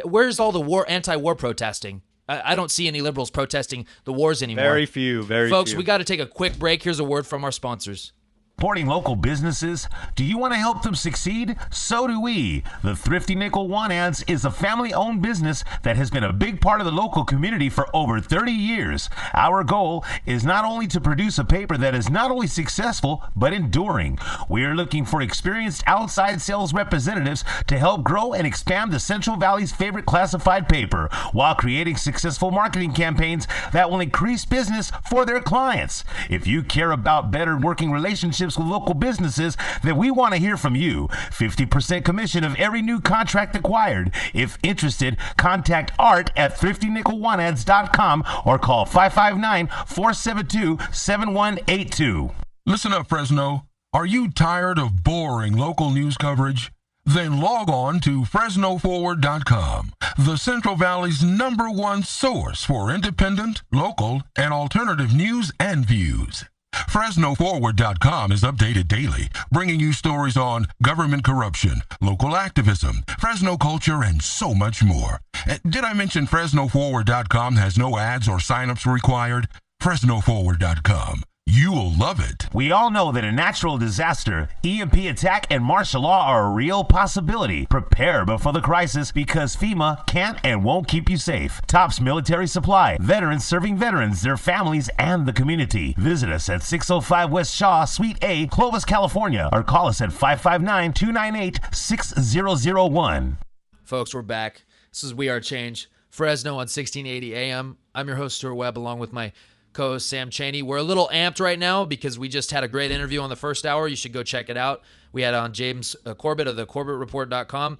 where's all the anti-war protesting? I don't see any liberals protesting the wars anymore. Very few. Folks, we got to take a quick break. Here's a word from our sponsors. Supporting local businesses? Do you want to help them succeed? So do we. The Thrifty Nickel Want Ads is a family-owned business that has been a big part of the local community for over 30 years. Our goal is not only to produce a paper that is not only successful, but enduring. We are looking for experienced outside sales representatives to help grow and expand the Central Valley's favorite classified paper, while creating successful marketing campaigns that will increase business for their clients. If you care about better working relationships with local businesses, then we want to hear from you. 50% commission of every new contract acquired. If interested, contact Art at thriftynickelwantads.com or call 559-472-7182. Listen up, Fresno. Are you tired of boring local news coverage? Then log on to FresnoForward.com, the Central Valley's #1 source for independent, local, and alternative news and views. FresnoForward.com is updated daily, bringing you stories on government corruption, local activism, Fresno culture, and so much more. Did I mention FresnoForward.com has no ads or signups required? FresnoForward.com. You'll love it. We all know that a natural disaster, EMP attack, and martial law are a real possibility. Prepare before the crisis, because FEMA can't and won't keep you safe. Tops Military Supply. Veterans serving veterans, their families, and the community. Visit us at 605 West Shaw, Suite A, Clovis, California, or call us at 559-298-6001. Folks, we're back. This is We Are Change, Fresno on 1680 AM. I'm your host, Stuart Webb, along with my co-host Sam Chaney. We're a little amped right now because we just had a great interview on the first hour. You should go check it out. We had on James Corbett of the CorbettReport.com.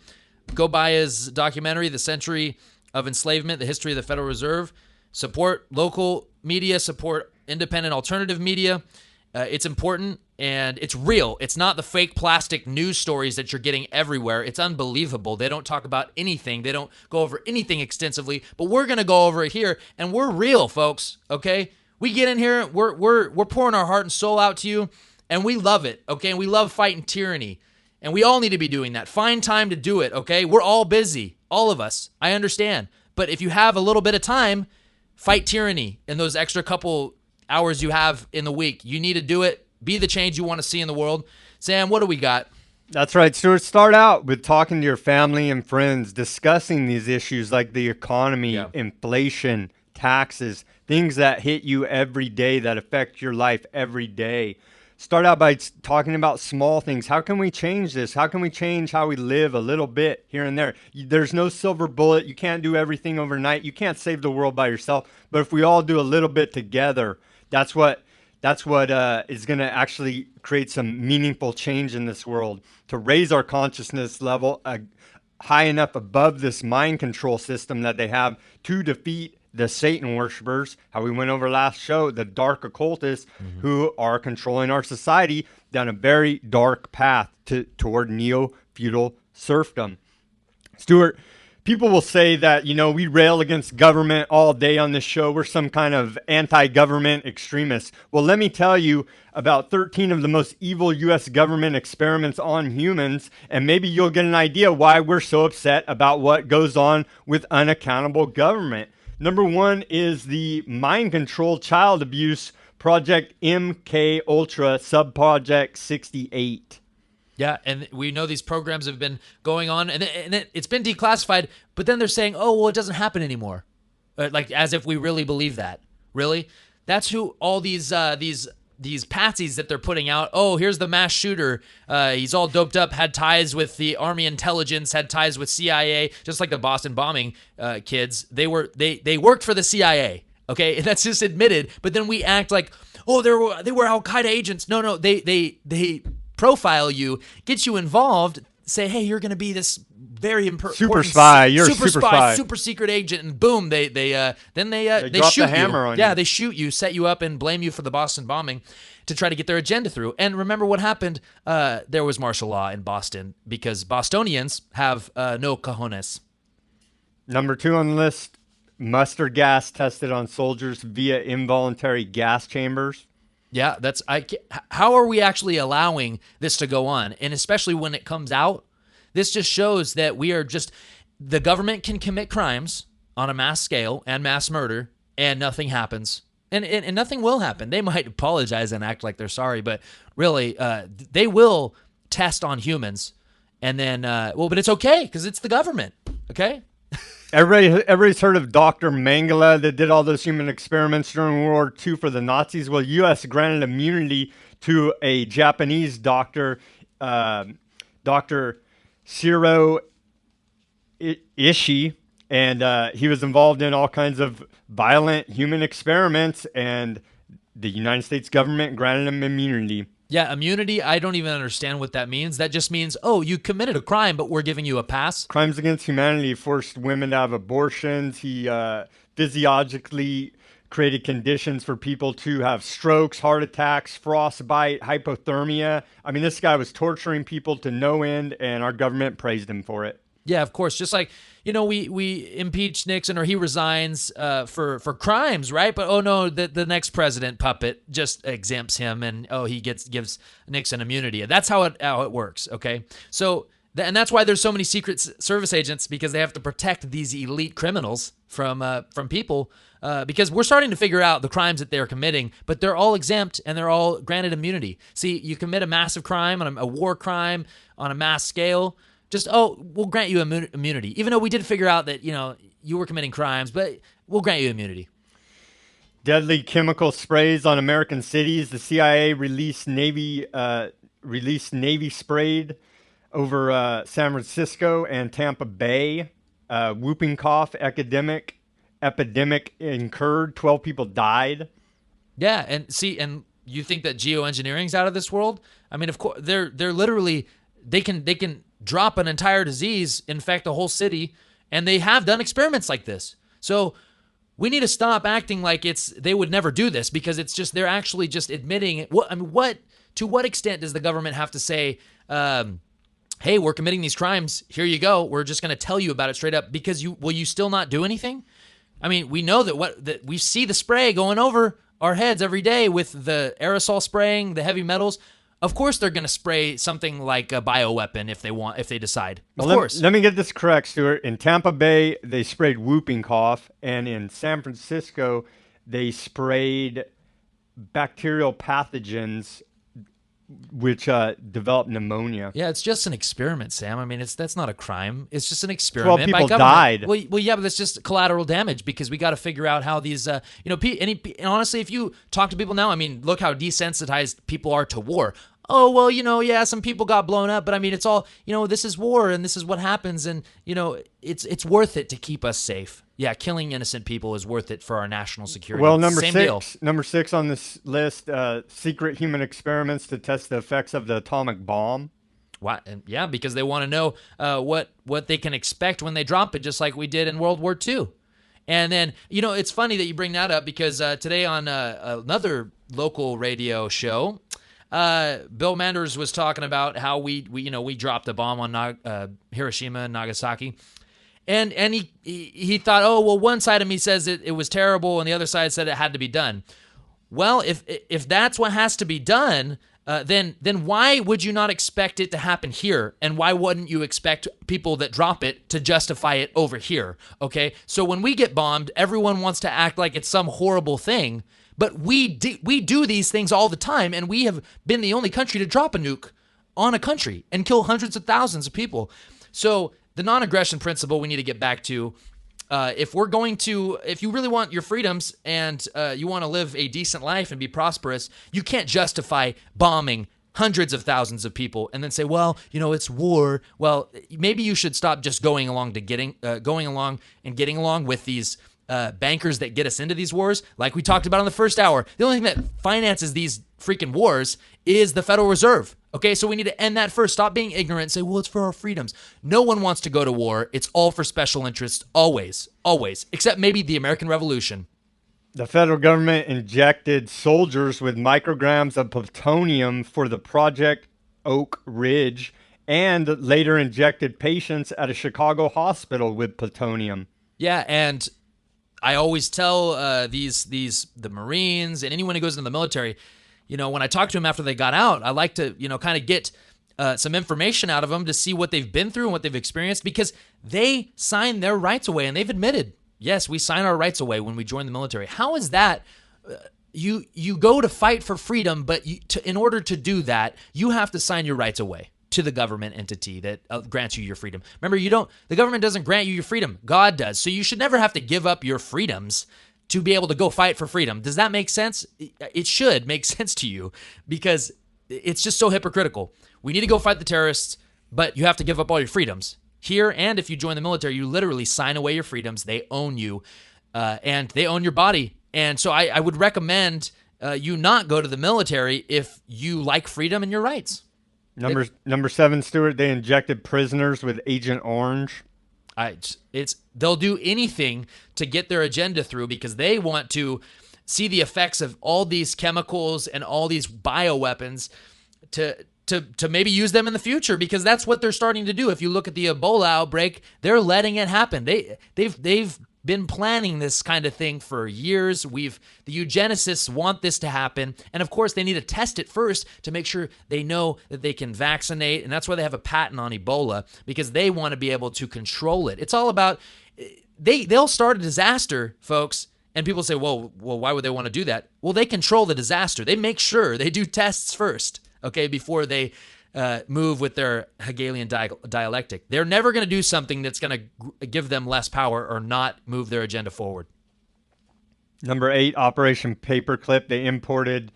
Go buy his documentary, The Century of Enslavement, The History of the Federal Reserve. Support local media, support independent alternative media. It's important and it's real. It's not the fake plastic news stories that you're getting everywhere. It's unbelievable. They don't talk about anything. They don't go over anything extensively, but we're going to go over it here, and we're real, folks, okay? We get in here, we're pouring our heart and soul out to you, and we love it, okay? And we love fighting tyranny, and we all need to be doing that. Find time to do it, okay? We're all busy, all of us. I understand. But if you have a little bit of time, fight tyranny in those extra couple hours you have in the week. You need to do it. Be the change you want to see in the world. Sam, what do we got? That's right, Stuart. Start out with talking to your family and friends, discussing these issues like the economy, inflation, taxes, things that hit you every day, that affect your life every day. Start out by talking about small things. How can we change this? How can we change how we live a little bit here and there? There's no silver bullet. You can't do everything overnight. You can't save the world by yourself. But if we all do a little bit together, that's what is going to actually create some meaningful change in this world, to raise our consciousness level high enough above this mind control system that they have to defeat the Satan worshipers, how we went over last show, the dark occultists who are controlling our society down a very dark path toward neo-feudal serfdom. Stuart, people will say that, we rail against government all day on this show. We're some kind of anti-government extremists. Well, let me tell you about 13 of the most evil U.S. government experiments on humans, and maybe you'll get an idea why we're so upset about what goes on with unaccountable government. Number one is the mind control child abuse Project MK Ultra Subproject 68. Yeah, and we know these programs have been going on, and it's been declassified, but then they're saying, oh, well, it doesn't happen anymore. Like, as if we really believe that. Really? That's who all these patsies that they're putting out. Oh, here's the mass shooter. He's all doped up, had ties with the Army intelligence, had ties with CIA, just like the Boston bombing kids. They worked for the CIA. Okay, and that's just admitted. But then we act like, oh, they were Al Qaeda agents. No, they profile you, get you involved, say, hey, you're going to be this very important super spy. You're super a super spy, spy, super secret agent, and boom, they drop shoot the hammer you. on Yeah, you. they shoot you, set you up, and blame you for the Boston bombing to try to get their agenda through. And remember what happened? There was martial law in Boston because Bostonians have no cojones. Number two on the list, mustard gas tested on soldiers via involuntary gas chambers. Yeah, how are we actually allowing this to go on? And especially when it comes out, this just shows that the government can commit crimes on a mass scale and mass murder, and nothing happens. And nothing will happen. They might apologize and act like they're sorry, but really, they will test on humans. And then, but it's okay because it's the government, okay? Everybody's heard of Dr. Mengele that did all those human experiments during World War II for the Nazis. Well, U.S. granted immunity to a Japanese doctor, Dr. Shiro Ishii, and he was involved in all kinds of violent human experiments, and the United States government granted him immunity. Yeah, immunity, I don't even understand what that means. That just means, oh, you committed a crime, but we're giving you a pass. Crimes against humanity forced women to have abortions. He physiologically created conditions for people to have strokes, heart attacks, frostbite, hypothermia. I mean, this guy was torturing people to no end, and our government praised him for it. Yeah, of course. Just like, we impeach Nixon or he resigns for crimes, right? But oh no, the next president puppet just exempts him, and he gives Nixon immunity. That's how it works. Okay, so and that's why there's so many Secret Service agents, because they have to protect these elite criminals from people. Because we're starting to figure out the crimes that they're committing, but they're all exempt and they're all granted immunity. See, you commit a massive crime, on a war crime on a mass scale. Just, we'll grant you immunity. Even though we did figure out that, you were committing crimes, but we'll grant you immunity. Deadly chemical sprays on American cities. The CIA released Navy sprayed over San Francisco and Tampa Bay. Whooping cough epidemic incurred. 12 people died. Yeah, and you think that geoengineering's out of this world? I mean, of course, they're literally, they can drop an entire disease, infect a whole city, and they have done experiments like this. So we need to stop acting like they would never do this, because it's just, they're actually just admitting it. To what extent does the government have to say, hey, we're committing these crimes, here you go, we're just going to tell you about it straight up, because will you still not do anything? I mean, we know that we see the spray going over our heads every day with the aerosol spraying, the heavy metals. Of course, they're going to spray something like a bioweapon if they decide. Of course. Let me get this correct, Stuart. In Tampa Bay, they sprayed whooping cough, and in San Francisco, they sprayed bacterial pathogens which developed pneumonia. Yeah, it's just an experiment, Sam. I mean, that's not a crime. It's just an experiment. 12 people died. Well, yeah, but that's just collateral damage, because we got to figure out how these, and honestly, if you talk to people now, I mean, look how desensitized people are to war. Oh, well, yeah, some people got blown up, but I mean, it's all, this is war and this is what happens, and, it's worth it to keep us safe. Yeah, killing innocent people is worth it for our national security. Well, number six on this list, secret human experiments to test the effects of the atomic bomb. What? Yeah, because they want to know what they can expect when they drop it, just like we did in World War II. And then, it's funny that you bring that up, because today on another local radio show, Bill Manders was talking about how we dropped a bomb on Hiroshima and Nagasaki. And he thought, oh, well, one side of me says it was terrible, and the other side said it had to be done. Well, if that's what has to be done, then why would you not expect it to happen here? And why wouldn't you expect people that drop it to justify it over here? Okay, so when we get bombed, everyone wants to act like it's some horrible thing, but we do these things all the time, and we have been the only country to drop a nuke on a country and kill hundreds of thousands of people. So the non-aggression principle we need to get back to. If you really want your freedoms and you want to live a decent life and be prosperous, you can't justify bombing hundreds of thousands of people and then say, well, it's war. Well, maybe you should stop just going along and getting along with these bankers that get us into these wars. Like we talked about in the first hour, the only thing that finances these freaking wars is the Federal Reserve. Okay, so we need to end that first. Stop being ignorant and say, well, it's for our freedoms. No one wants to go to war. It's all for special interests, always, except maybe the American Revolution. The federal government injected soldiers with micrograms of plutonium for the Project Oak Ridge, and later injected patients at a Chicago hospital with plutonium. Yeah, and I always tell the Marines and anyone who goes into the military, when I talk to them after they got out, I like to, kind of get some information out of them to see what they've been through and what they've experienced, because they signed their rights away, and they've admitted, yes, we sign our rights away when we join the military. How is that you go to fight for freedom, but in order to do that, you have to sign your rights away to the government entity that grants you your freedom. Remember, the government doesn't grant you your freedom. God does. So you should never have to give up your freedoms to be able to go fight for freedom. Does that make sense? It should make sense to you, because it's just so hypocritical. We need to go fight the terrorists, but you have to give up all your freedoms. Here, and if you join the military, you literally sign away your freedoms. They own you, and they own your body. And so I would recommend you not go to the military if you like freedom and your rights. Number 7, Stuart, they injected prisoners with Agent Orange. They'll do anything to get their agenda through, because they want to see the effects of all these chemicals and all these bioweapons to maybe use them in the future, because that's what they're starting to do. If you look at the Ebola outbreak, they're letting it happen. They've been planning this kind of thing for years. The eugenicists want this to happen, and of course they need to test it first to make sure they know that they can vaccinate, and that's why they have a patent on Ebola, because they want to be able to control it. It's all about they'll start a disaster, folks, and people say, well, why would they want to do that? Well, they control the disaster. They make sure they do tests first, okay, before they move with their Hegelian dialectic. They're never going to do something that's going to give them less power or not move their agenda forward. Number 8, Operation Paperclip. They imported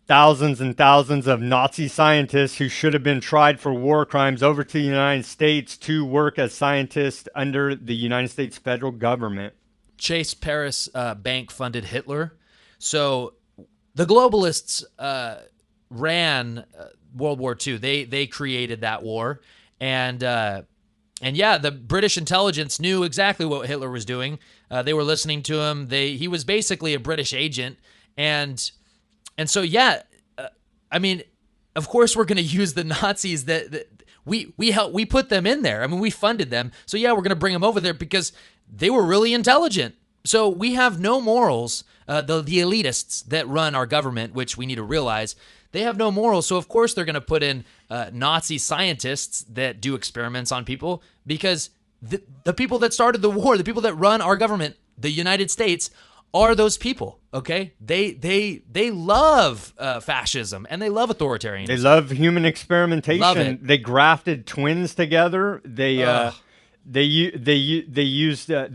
thousands and thousands of Nazi scientists who should have been tried for war crimes over to the United States to work as scientists under the United States federal government. Chase Paris Bank funded Hitler. So the globalists ran World War II. They created that war, and yeah, the British intelligence knew exactly what Hitler was doing. They were listening to him. He was basically a British agent, and so yeah, I mean, of course we're going to use the Nazis that we put them in there. I mean, we funded them, so yeah, we're going to bring them over there because they were really intelligent. So we have no morals. The elitists that run our government, which we need to realize, they have no morals. So of course they're going to put in Nazi scientists that do experiments on people, because the people that started the war, the people that run our government, the United States, are those people. Okay, they love fascism, and they love authoritarianism. They love human experimentation. Love it. They grafted twins together. They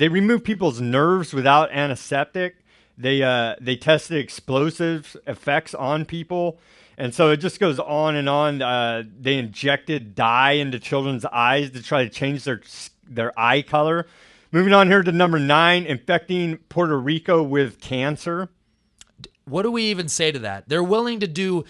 removed people's nerves without antiseptic. They tested explosive effects on people. And so it just goes on and on. They injected dye into children's eyes to try to change their eye color. Moving on here to number 9, infecting Puerto Rico with cancer. What do we even say to that? They're willing to do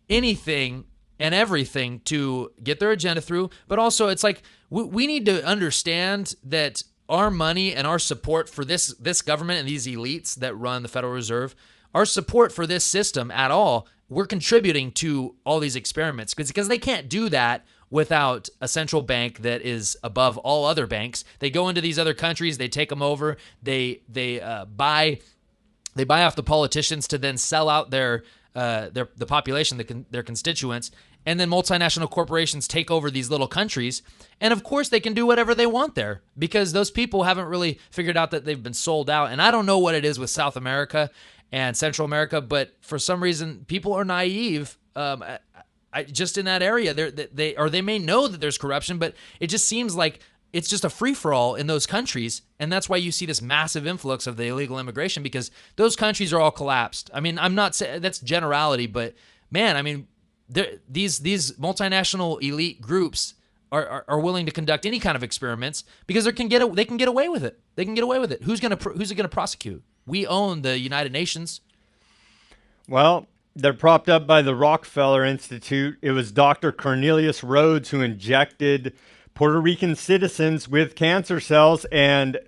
anything and everything to get their agenda through. But also, it's like we need to understand that our money and our support for this government and these elites that run the Federal Reserve, our support for this system at all, we're contributing to all these experiments, because they can't do that without a central bank that is above all other banks. They go into these other countries, they take them over, they buy off the politicians to then sell out the population, their constituents, and then multinational corporations take over these little countries. And of course they can do whatever they want there, because those people haven't really figured out that they've been sold out. And I don't know what it is with South America and Central America, but for some reason people are naive. Just in that area, they may know that there's corruption, but it just seems like it's just a free-for-all in those countries, and that's why you see this massive influx of the illegal immigration, because those countries are all collapsed. I mean, I'm not saying that's generality, but man, I mean, these multinational elite groups are willing to conduct any kind of experiments because they can get away with it. They can get away with it. Who's it going to prosecute? We own the United Nations. Well, they're propped up by the Rockefeller Institute. It was Dr. Cornelius Rhodes who injected Puerto Rican citizens with cancer cells, and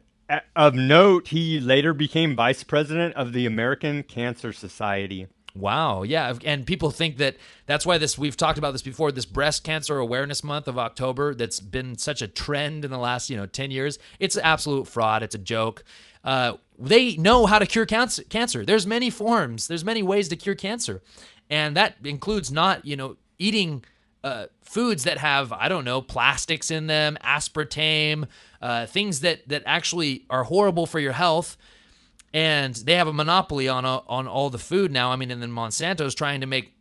of note, he later became vice president of the American Cancer Society. Wow, yeah, and people think that's why we've talked about this before, this Breast Cancer Awareness Month of October that's been such a trend in the last 10 years. It's absolute fraud. It's a joke. They know how to cure cancer. There's many forms. There's many ways to cure cancer, and that includes not eating foods that have, I don't know, plastics in them, aspartame, things that actually are horrible for your health. and they have a monopoly on all the food now. I mean, and then Monsanto's trying to make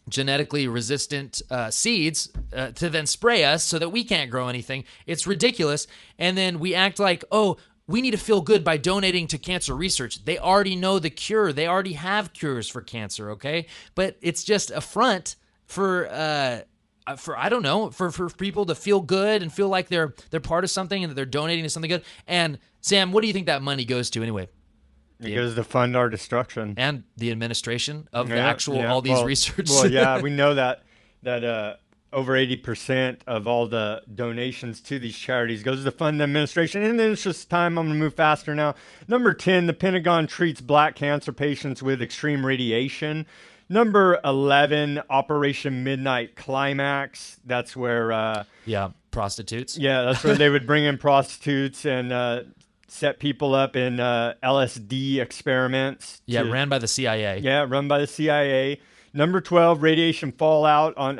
genetically resistant seeds to then spray us so that we can't grow anything. It's ridiculous. And then we act like, oh, we need to feel good by donating to cancer research. They already know the cure. They already have cures for cancer, okay? But it's just a front for I don't know, for people to feel good and feel like they're part of something and that they're donating to something good. And Sam, what do you think that money goes to anyway? It goes to fund our destruction and the administration of the actual all these research. Well, yeah, we know that over 80% of all the donations to these charities goes to fund the administration. And then it's just time. I'm going to move faster now. Number 10, the Pentagon treats black cancer patients with extreme radiation. Number 11, Operation Midnight Climax. That's where prostitutes. Yeah, that's where they would bring in prostitutes and set people up in LSD experiments. Ran by the CIA. Yeah, run by the CIA. Number 12, radiation fallout on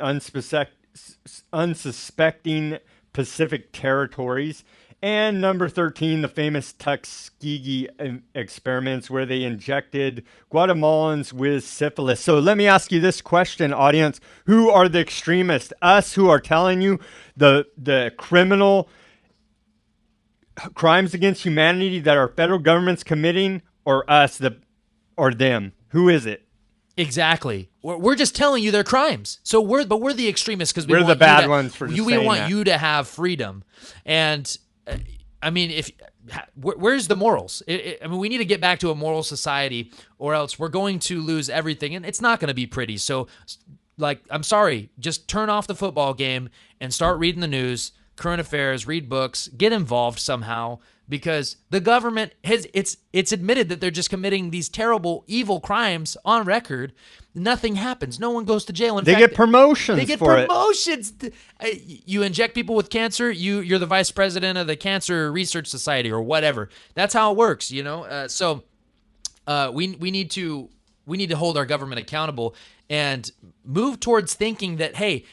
unsuspecting Pacific territories. And number 13, the famous Tuskegee experiments where they injected Guatemalans with syphilis. So let me ask you this question, audience. Who are the extremists? Us, who are telling you the criminal crimes against humanity that our federal government's committing, or us, or them? Who is it? Exactly. We're just telling you they're crimes. So we're the extremists because we're the bad ones for we want you to have freedom. And I mean, where's the morals? I mean, we need to get back to a moral society, or else we're going to lose everything, and it's not going to be pretty. So, I'm sorry, just turn off the football game and start reading the news, current affairs, read books, get involved somehow, because the government it's admitted that they're just committing these terrible, evil crimes on record. Nothing happens. No one goes to jail. They get promotions. They get promotions. You inject people with cancer. You're the vice president of the Cancer Research Society or whatever. That's how it works, you know. So we need to hold our government accountable and move towards thinking that, hey,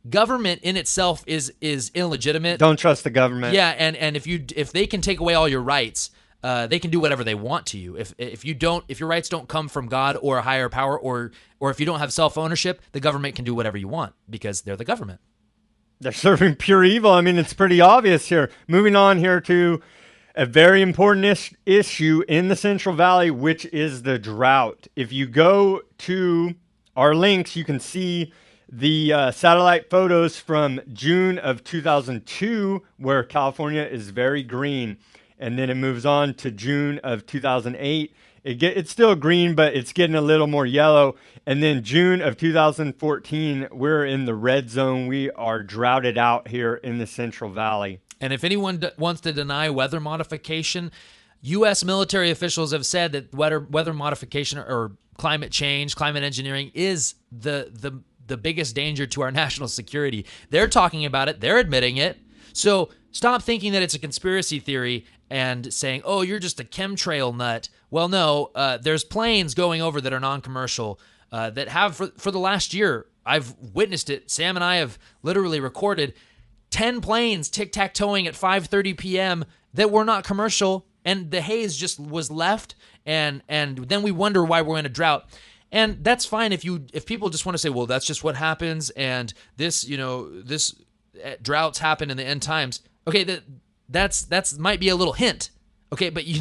government in itself is illegitimate. Don't trust the government. Yeah, and if they can take away all your rights, they can do whatever they want to you. If your rights don't come from God or a higher power, or if you don't have self-ownership, the government can do whatever you want because they're the government. They're serving pure evil. I mean, it's pretty obvious here. Moving on here to a very important issue in the Central Valley, which is the drought. If you go to our links, you can see the satellite photos from June of 2002, where California is very green. And then it moves on to June of 2008. It's still green, but it's getting a little more yellow. And then June of 2014, we're in the red zone. We are droughted out here in the Central Valley. And if anyone wants to deny weather modification, U.S. military officials have said that weather modification or climate change, climate engineering is the biggest danger to our national security. They're talking about it. They're admitting it. So stop thinking that it's a conspiracy theory and saying, oh, you're just a chemtrail nut. Well, no, there's planes going over that are non-commercial that have, for the last year, I've witnessed it. Sam and I have literally recorded 10 planes tic-tac-toeing at 5:30 p.m. that were not commercial, and the haze just was left, and then we wonder why we're in a drought. And that's fine if people just want to say, well, that's just what happens, and this droughts happen in the end times. Okay, that's might be a little hint. Okay, but you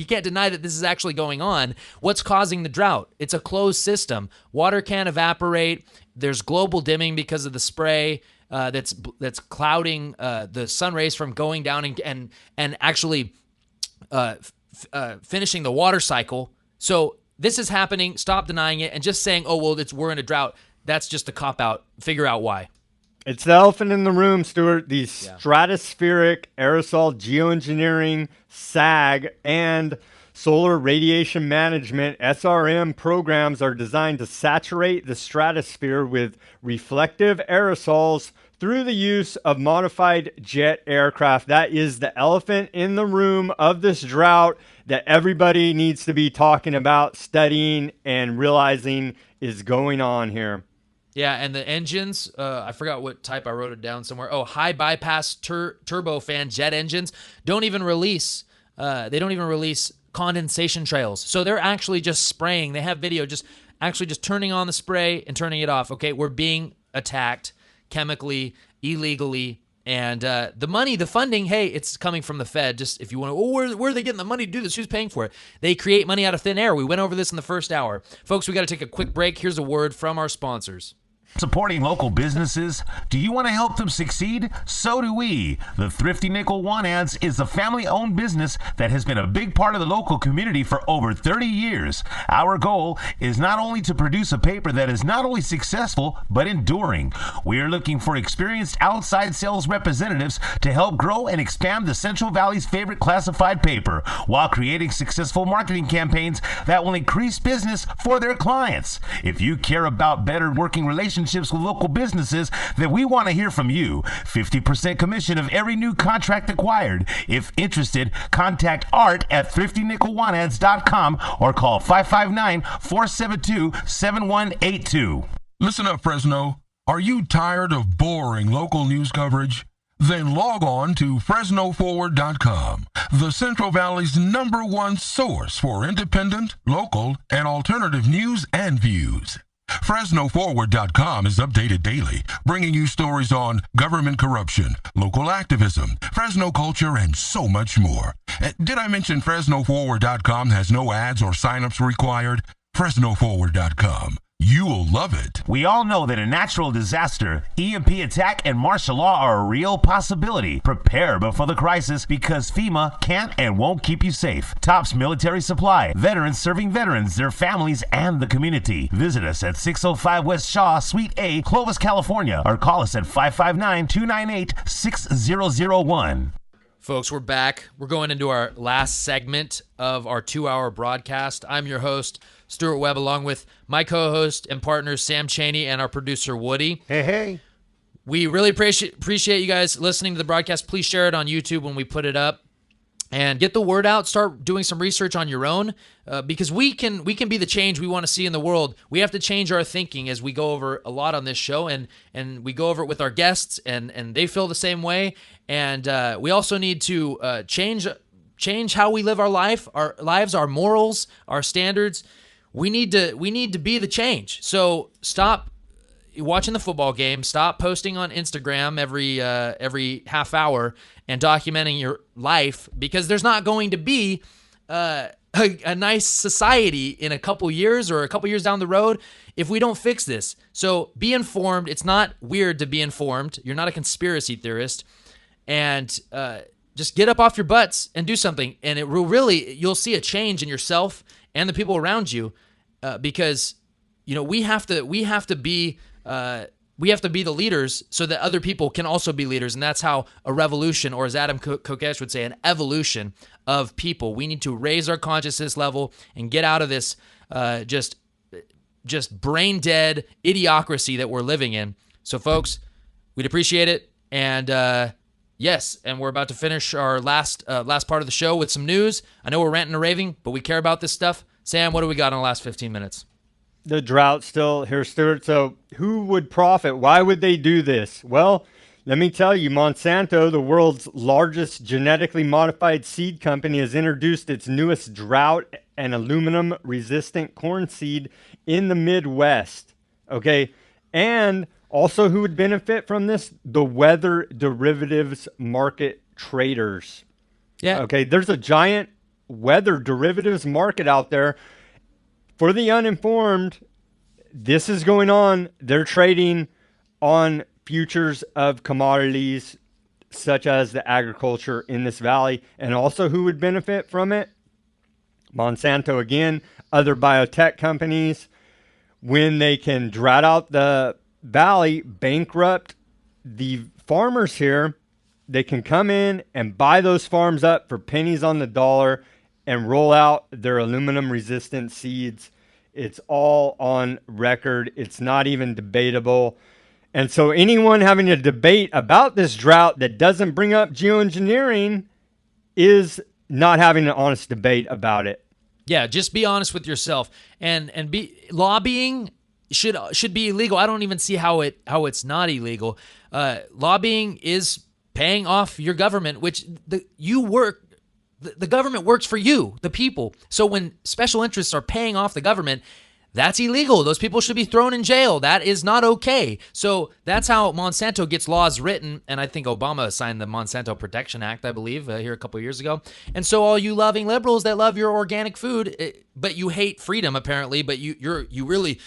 can't deny that this is actually going on. What's causing the drought? It's a closed system. Water can't evaporate. There's global dimming because of the spray that's clouding the sun rays from going down and actually finishing the water cycle. So this is happening. Stop denying it and just saying, oh, well, we're in a drought. That's just a cop-out. Figure out why. It's the elephant in the room, Stuart. These stratospheric aerosol geoengineering, SAG, and solar radiation management, SRM, programs are designed to saturate the stratosphere with reflective aerosols through the use of modified jet aircraft. That is the elephant in the room of this drought that everybody needs to be talking about, studying, and realizing is going on here. Yeah, and the engines, I forgot what type, I wrote it down somewhere. Oh, high bypass turbofan jet engines don't even release condensation trails. So they're actually just spraying. They have video just turning on the spray and turning it off. Okay, we're being attacked chemically, illegally, and the money, the funding, hey, it's coming from the Fed. Just if you want to, where are they getting the money to do this? Who's paying for it? They create money out of thin air. We went over this in the first hour. Folks, we got to take a quick break. Here's a word from our sponsors. Supporting local businesses? Do you want to help them succeed? So do we. The Thrifty Nickel Want Ads is a family-owned business that has been a big part of the local community for over 30 years. Our goal is not only to produce a paper that is not only successful, but enduring. We are looking for experienced outside sales representatives to help grow and expand the Central Valley's favorite classified paper, while creating successful marketing campaigns that will increase business for their clients. If you care about better working relationships with local businesses, then we want to hear from you. 50% commission of every new contract acquired. If interested, contact Art at thriftynickelwantads.com or call 559-472-7182. Listen up, Fresno. Are you tired of boring local news coverage? Then log on to FresnoForward.com, the Central Valley's #1 source for independent, local, and alternative news and views. FresnoForward.com is updated daily, bringing you stories on government corruption, local activism, Fresno culture, and so much more. Did I mention FresnoForward.com has no ads or signups required? FresnoForward.com. You'll love it. We all know that a natural disaster, EMP attack, and martial law are a real possibility. Prepare before the crisis, because FEMA can't and won't keep you safe. Tops Military Supply. Veterans serving veterans, their families, and the community. Visit us at 605 West Shaw, Suite A, Clovis, California, or call us at 559-298-6001. Folks, we're back. We're going into our last segment of our 2-hour broadcast. I'm your host, Stuart Webb, along with my co-host and partners, Sam Chaney, and our producer, Woody. Hey. We really appreciate you guys listening to the broadcast. Please share it on YouTube when we put it up. And get the word out. Start doing some research on your own, because we can be the change we want to see in the world. We have to change our thinking, as we go over a lot on this show, and we go over it with our guests, and they feel the same way. And we also need to change how we live our lives, our morals, our standards. We need to be the change. So stop watching the football game. Stop posting on Instagram every half hour and documenting your life, because there's not going to be a nice society in a couple years or a couple years down the road if we don't fix this. So be informed. It's not weird to be informed. You're not a conspiracy theorist. And just get up off your butts and do something. And it will you'll see a change in yourself and the people around you, because we have to be the leaders so that other people can also be leaders. And that's how a revolution, or as Adam Kokesh would say, an evolution of people. We need to raise our consciousness level and get out of this just brain dead idiocracy that we're living in. So folks, we'd appreciate it. And yes, and we're about to finish our last part of the show with some news. I know we're ranting and raving, but we care about this stuff. Sam, what do we got in the last 15 minutes? The drought still here, Stuart. So who would profit? Why would they do this? Well, let me tell you, Monsanto, the world's largest genetically modified seed company, has introduced its newest drought and aluminum-resistant corn seed in the Midwest. Okay, and also who would benefit from this? The weather derivatives market traders. Yeah. Okay, there's a giant weather derivatives market out there. For the uninformed, this is going on. They're trading on futures of commodities such as the agriculture in this valley. And also who would benefit from it? Monsanto again, other biotech companies. When they can drought out the valley, bankrupt the farmers here, they can come in and buy those farms up for pennies on the dollar and roll out their aluminum-resistant seeds. It's all on record. It's not even debatable. And so anyone having a debate about this drought that doesn't bring up geoengineering is not having an honest debate about it. Yeah, just be honest with yourself. And lobbying should be illegal. I don't even see how it's not illegal. Lobbying is paying off your government, which you work The government works for you, the people. So when special interests are paying off the government, that's illegal. Those people should be thrown in jail. That is not okay. So that's how Monsanto gets laws written. And I think Obama signed the Monsanto Protection Act, I believe, here a couple of years ago. And so all you loving liberals that love your organic food, but you hate freedom apparently, but we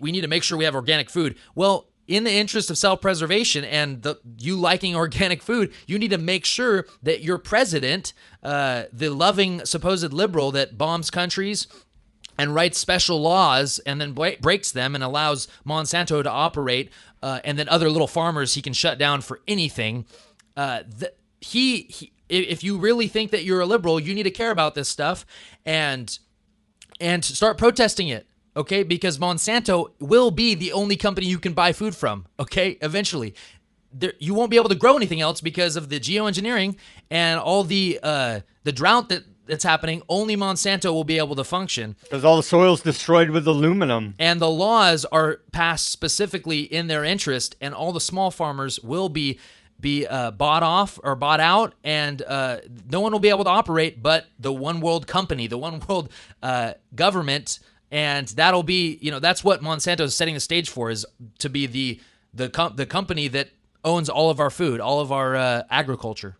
need to make sure we have organic food. Well, in the interest of self-preservation and you liking organic food, you need to make sure that your president, the loving supposed liberal that bombs countries and writes special laws and then breaks them and allows Monsanto to operate, and then other little farmers he can shut down for anything. If you really think that you're a liberal, you need to care about this stuff and start protesting it, okay? Because Monsanto will be the only company you can buy food from, okay? Eventually. You won't be able to grow anything else because of the geoengineering and all the drought that's happening. Only Monsanto will be able to function. Because all the soil's destroyed with aluminum. And the laws are passed specifically in their interest, and all the small farmers will be bought off or bought out, and no one will be able to operate but the one world company, the one world government, and that'll be, that's what Monsanto is setting the stage for, is to be the company that owns all of our food, all of our agriculture.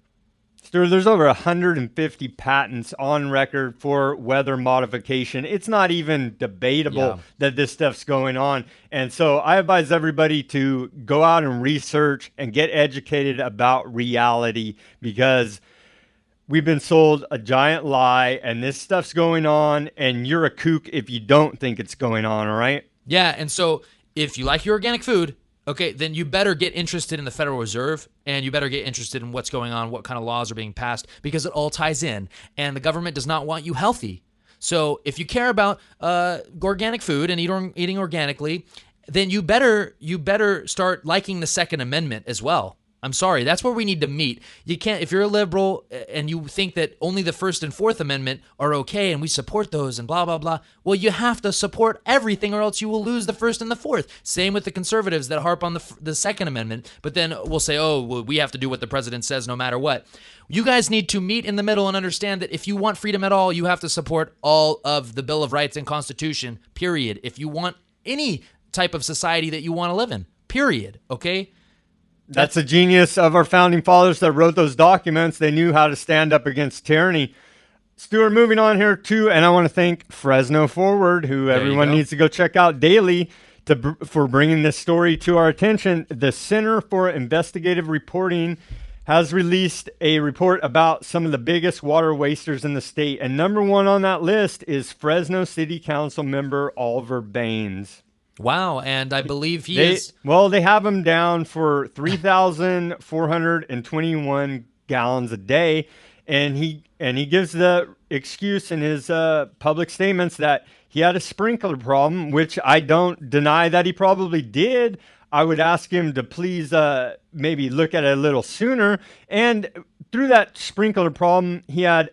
Stuart, there's over 150 patents on record for weather modification. It's not even debatable that this stuff's going on. And so I advise everybody to go out and research and get educated about reality, because we've been sold a giant lie and this stuff's going on, and you're a kook if you don't think it's going on, all right? Yeah, and so if you like your organic food, okay, then you better get interested in the Federal Reserve, and you better get interested in what's going on, what kind of laws are being passed, because it all ties in. And the government does not want you healthy. So if you care about organic food and eating organically, then you better start liking the Second Amendment as well. I'm sorry, that's where we need to meet. You can't, if you're a liberal and you think that only the First and Fourth Amendment are okay and we support those and blah, blah, blah, well, you have to support everything or else you will lose the First and the Fourth. Same with the conservatives that harp on the Second Amendment, but then we'll say, oh, well, we have to do what the president says no matter what. You guys need to meet in the middle and understand that if you want freedom at all, you have to support all of the Bill of Rights and Constitution, period. If you want any type of society that you want to live in, period, okay? That's the genius of our founding fathers that wrote those documents. They knew how to stand up against tyranny. Stuart, moving on here too, and I want to thank Fresno Forward, who everyone needs to go check out daily for bringing this story to our attention. The Center for Investigative Reporting has released a report about some of the biggest water wasters in the state, and number one on that list is Fresno City Council member Oliver Baines. Wow, and I believe he is... Well, they have him down for 3,421 gallons a day, and he gives the excuse in his public statements that he had a sprinkler problem, which I don't deny that he probably did. I would ask him to please maybe look at it a little sooner. And through that sprinkler problem, he had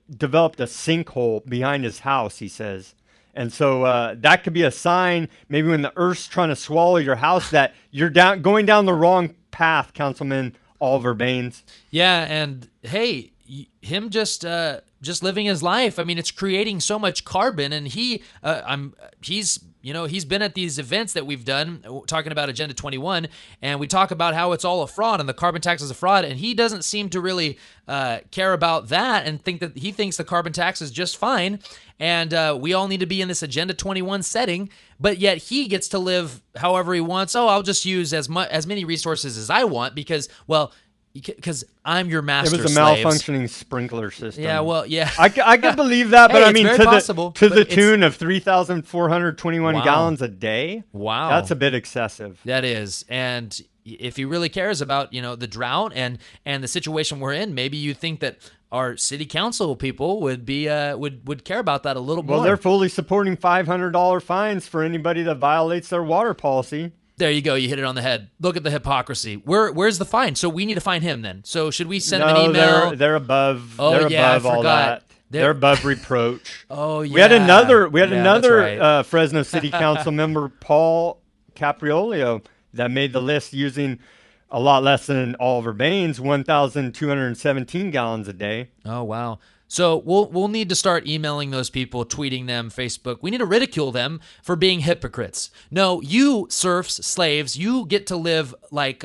developed a sinkhole behind his house, he says. And so that could be a sign, maybe when the earth's trying to swallow your house, that you're going down the wrong path, Councilman Oliver Baines. Yeah, and hey, him just living his life. I mean, it's creating so much carbon, and he's been at these events that we've done talking about Agenda 21, and we talk about how it's all a fraud and the carbon tax is a fraud, and he doesn't seem to really care about that and think that he thinks the carbon tax is just fine. And we all need to be in this Agenda 21 setting, but yet he gets to live however he wants. Oh, I'll just use as many resources as I want because I'm your master. It was a slaves. Malfunctioning sprinkler system. Yeah, well, yeah. I can believe that, but Hey, I mean, it's to very possible, the but tune of 3,421 Wow. gallons a day. Wow. That's a bit excessive. That is. And if he really cares about, the drought and the situation we're in, maybe you think that our city council people would be would care about that a little more. Well, they're fully supporting $500 fines for anybody that violates their water policy. There you go. You hit it on the head. Look at the hypocrisy. Where's the fine? So we need to find him then. So should we send him an email? They're above. Oh, they're yeah, above I all forgot. that. They're above reproach. Oh yeah. We had another that's right. Fresno City Council member, Paul Capriolio, that made the list using a lot less than Oliver Baines, 1,217 gallons a day. Oh wow. So we'll need to start emailing those people, tweeting them, Facebook. We need to ridicule them for being hypocrites. No, you serfs, slaves, you get to live like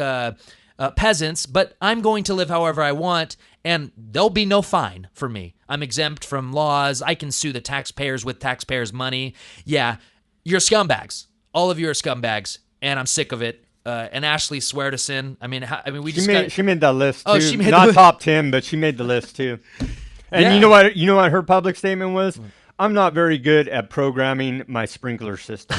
peasants, but I'm going to live however I want, and there'll be no fine for me. I'm exempt from laws. I can sue the taxpayers with taxpayers' money. Yeah, you're scumbags. All of you are scumbags, and I'm sick of it. And Ashley Sweartison. She made that list too. Oh, she made not top 10, but she made the list too. And Yeah. you know what her public statement was? I'm not very good at programming my sprinkler system.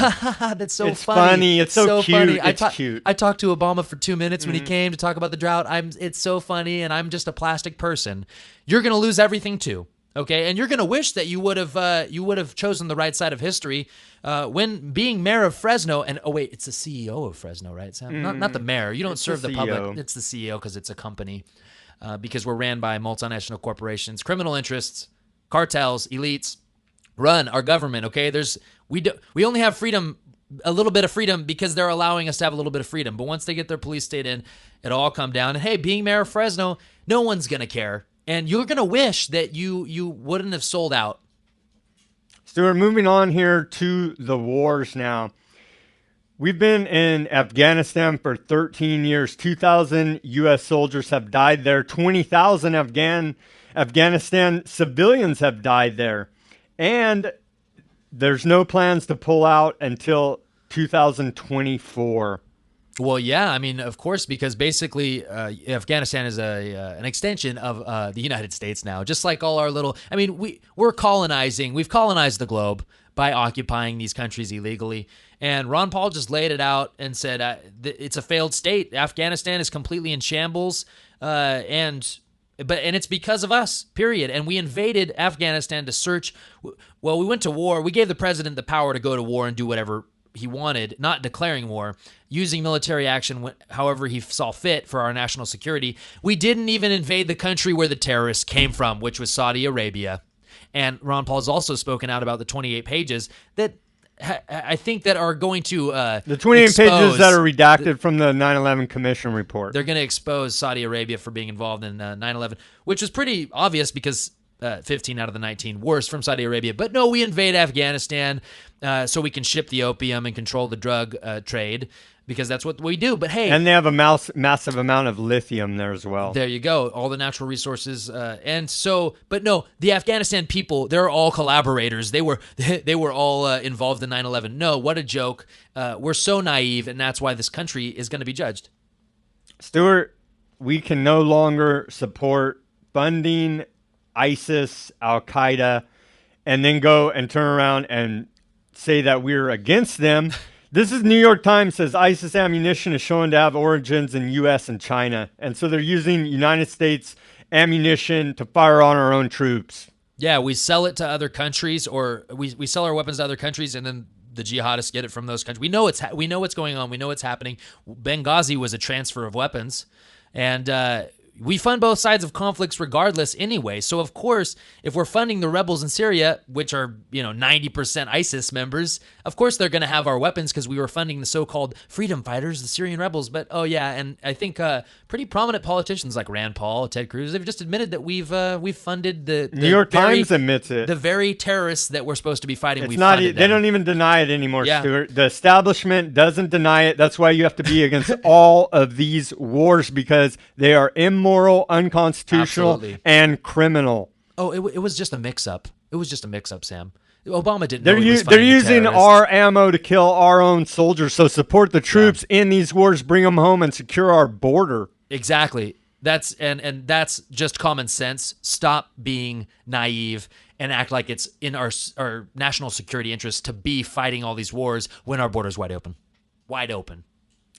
That's so It's funny. funny. It's so cute. Funny. It's cute. I talked to Obama for 2 minutes when he came to talk about the drought. It's so funny, and I'm just a plastic person. You're gonna lose everything too. Okay, and you're gonna wish that you would have chosen the right side of history when being mayor of Fresno. And it's the CEO of Fresno, right, Sam? Not the mayor. You don't serve the public. CEO. It's the CEO because it's a company. Because we're ran by multinational corporations, criminal interests, cartels, elites run our government. Okay, we only have freedom, a little bit of freedom, because they're allowing us to have a little bit of freedom. But once they get their police state in, it'll all come down. And hey, being mayor of Fresno, no one's gonna care, and you're gonna wish that you wouldn't have sold out. Stuart, moving on here to the wars now. We've been in Afghanistan for 13 years. 2,000 U.S. soldiers have died there. 20,000 Afghanistan civilians have died there. And there's no plans to pull out until 2024. Well, yeah, I mean, of course, because basically Afghanistan is an extension of the United States now. Just like all our little, I mean, we're colonizing. We've colonized the globe by occupying these countries illegally. And Ron Paul just laid it out and said it's a failed state. Afghanistan is completely in shambles, and it's because of us, period. And we invaded Afghanistan to search. Well, we went to war. We gave the president the power to go to war and do whatever he wanted, not declaring war, using military action however he saw fit for our national security. We didn't even invade the country where the terrorists came from, which was Saudi Arabia. And Ron Paul's also spoken out about the 28 pages that I think that are going to the 28 pages that are redacted from the 9/11 Commission report. They're going to expose Saudi Arabia for being involved in 9/11, which was pretty obvious because 15 out of the 19 wars from Saudi Arabia. But no, we invade Afghanistan so we can ship the opium and control the drug trade, because that's what we do. But hey, and they have a massive amount of lithium there as well. There you go, all the natural resources. But no, the Afghanistan people, they're all collaborators. They were all involved in 9/11. No, what a joke. We're so naive, and that's why this country is going to be judged. Stuart, we can no longer support funding ISIS, Al-Qaeda, and then go and turn around and say that we're against them. This is New York Times says ISIS ammunition is shown to have origins in U.S. and China. And so they're using United States ammunition to fire on our own troops. Yeah, we sell it to other countries, or we sell our weapons to other countries, and then the jihadists get it from those countries. We know what's going on. We know what's happening. Benghazi was a transfer of weapons. And we fund both sides of conflicts regardless anyway. So, of course, if we're funding the rebels in Syria, which are, 90% ISIS members, of course they're going to have our weapons because we were funding the so-called freedom fighters, the Syrian rebels. But, and I think pretty prominent politicians like Rand Paul, Ted Cruz, they've just admitted that we've funded the New York Times admits it. The very terrorists that we're supposed to be fighting, it's not. They don't even deny it anymore, yeah. Stuart. The establishment doesn't deny it. That's why you have to be against all of these wars, because they are immoral, unconstitutional, Absolutely. and criminal. Oh, it was just a mix-up. It was just a mix-up, Sam. Obama didn't They're know he was they're fighting using terrorists. our ammo to kill our own soldiers. So support the troops in these wars, bring them home, and secure our border. Exactly. That's and that's just common sense. Stop being naive and act like it's in our national security interest to be fighting all these wars when our border's wide open. Wide open.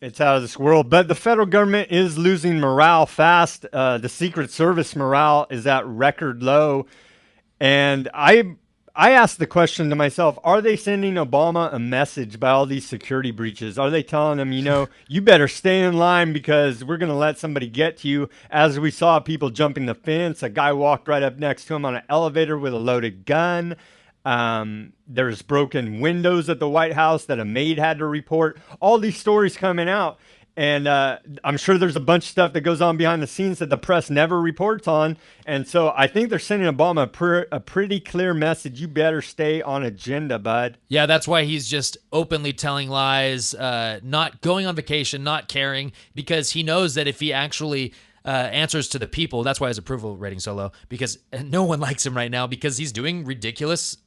It's out of this world. But the federal government is losing morale fast. The Secret Service morale is at record low. And I asked the question to myself, are they sending Obama a message by all these security breaches? Are they telling him, you better stay in line because we're going to let somebody get to you? As we saw people jumping the fence, a guy walked right up next to him on an elevator with a loaded gun. There's broken windows at the White House that a maid had to report. All these stories coming out. And I'm sure there's a bunch of stuff that goes on behind the scenes that the press never reports on. And so I think they're sending Obama a pretty clear message. You better stay on agenda, bud. Yeah, that's why he's just openly telling lies, not going on vacation, not caring, because he knows that if he actually answers to the people, that's why his approval rating's so low, because no one likes him right now because he's doing ridiculous,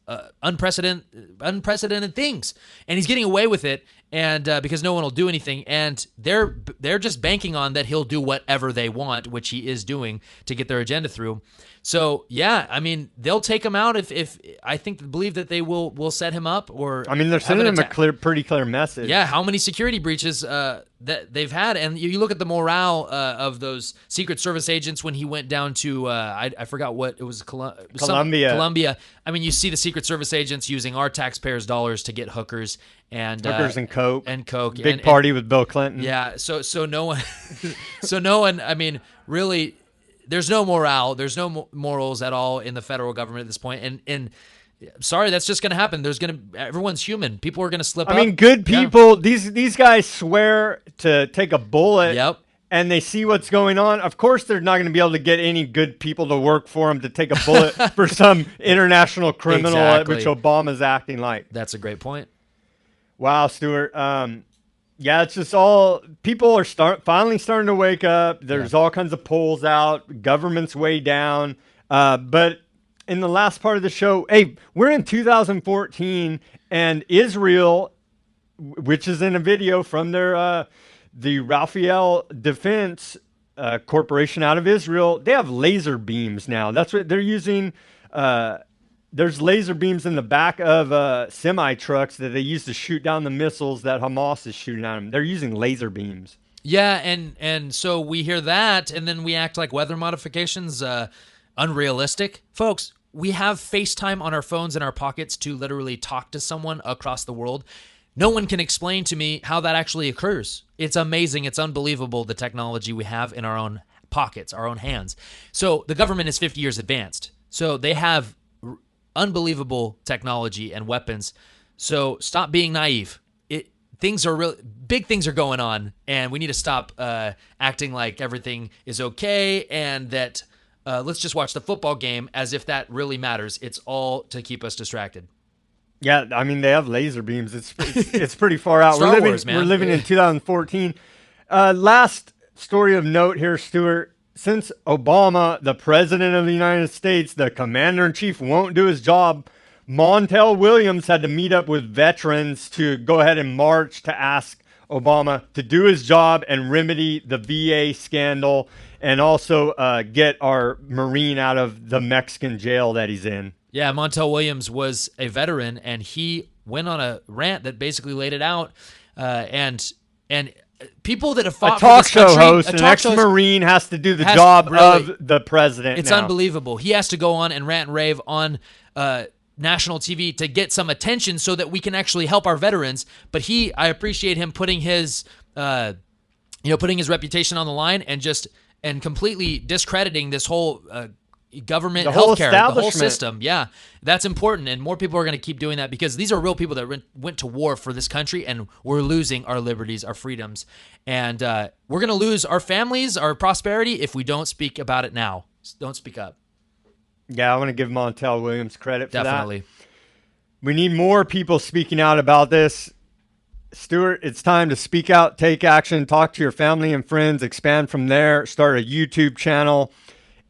unprecedented things. And he's getting away with it. And because no one will do anything, and they're just banking on that he'll do whatever they want, which he is doing to get their agenda through. So yeah, I mean, they'll take him out if I believe that they will set him up, or I mean, they're sending him a pretty clear message. Yeah, how many security breaches that they've had, and you look at the morale of those Secret Service agents when he went down to I forgot what it was, Colombia. Colombia. I mean, you see the Secret Service agents using our taxpayers' dollars to get hookers and coke big party with Bill Clinton. Yeah, so no one, I mean, really, there's no morale, there's no morals at all in the federal government at this point, and sorry, that's just going to happen. Everyone's human. People are going to slip up. I mean, good people. Yeah. These guys swear to take a bullet. Yep. And they see what's going on. Of course, they're not going to be able to get any good people to work for them to take a bullet for some international criminal, exactly. Which Obama's acting like. That's a great point. Wow, Stuart. Yeah, it's just all people are finally starting to wake up. There's all kinds of polls out. Government's way down. But in the last part of the show, hey, we're in 2014, and Israel, which is in a video from their the Raphael Defense Corporation out of Israel, they have laser beams now. That's what they're using. There's laser beams in the back of semi-trucks that they use to shoot down the missiles that Hamas is shooting at them. They're using laser beams. Yeah, and so we hear that, and then we act like weather modifications unrealistic. Folks, we have FaceTime on our phones in our pockets to literally talk to someone across the world. No one can explain to me how that actually occurs. It's amazing. It's unbelievable, the technology we have in our own pockets, our own hands. So the government is 50 years advanced. So they have unbelievable technology and weapons. So stop being naive. Big things are going on, and we need to stop acting like everything is okay and that let's just watch the football game as if that really matters. It's all to keep us distracted. Yeah, I mean, they have laser beams. It's pretty far out. Star Wars, man. We're living in 2014. Last story of note here, Stuart. Since Obama, the president of the United States, the commander-in-chief, won't do his job, Montel Williams had to meet up with veterans to go ahead and march to ask Obama to do his job and remedy the VA scandal and also get our Marine out of the Mexican jail that he's in. Yeah, Montel Williams was a veteran, and he went on a rant that basically laid it out. And people that have fought a talk for this show country, host, an ex-Marine has to do the job of the president. It's now. Unbelievable. He has to go on and rant and rave on national TV to get some attention so that we can actually help our veterans. But I appreciate him putting his, putting his reputation on the line and completely discrediting this whole government, healthcare, the whole system. Yeah, that's important, and more people are going to keep doing that because these are real people that went to war for this country, and we're losing our liberties, our freedoms, and we're going to lose our families, our prosperity if we don't speak about it now. Don't speak up. Yeah, I want to give Montel Williams credit for Definitely. that. We need more people speaking out about this. Stuart, it's time to speak out, take action, talk to your family and friends, expand from there, start a YouTube channel,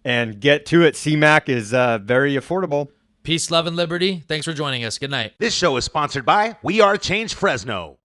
and get to it. CMAC is very affordable. Peace, love, and liberty. Thanks for joining us. Good night. This show is sponsored by We Are Change Fresno.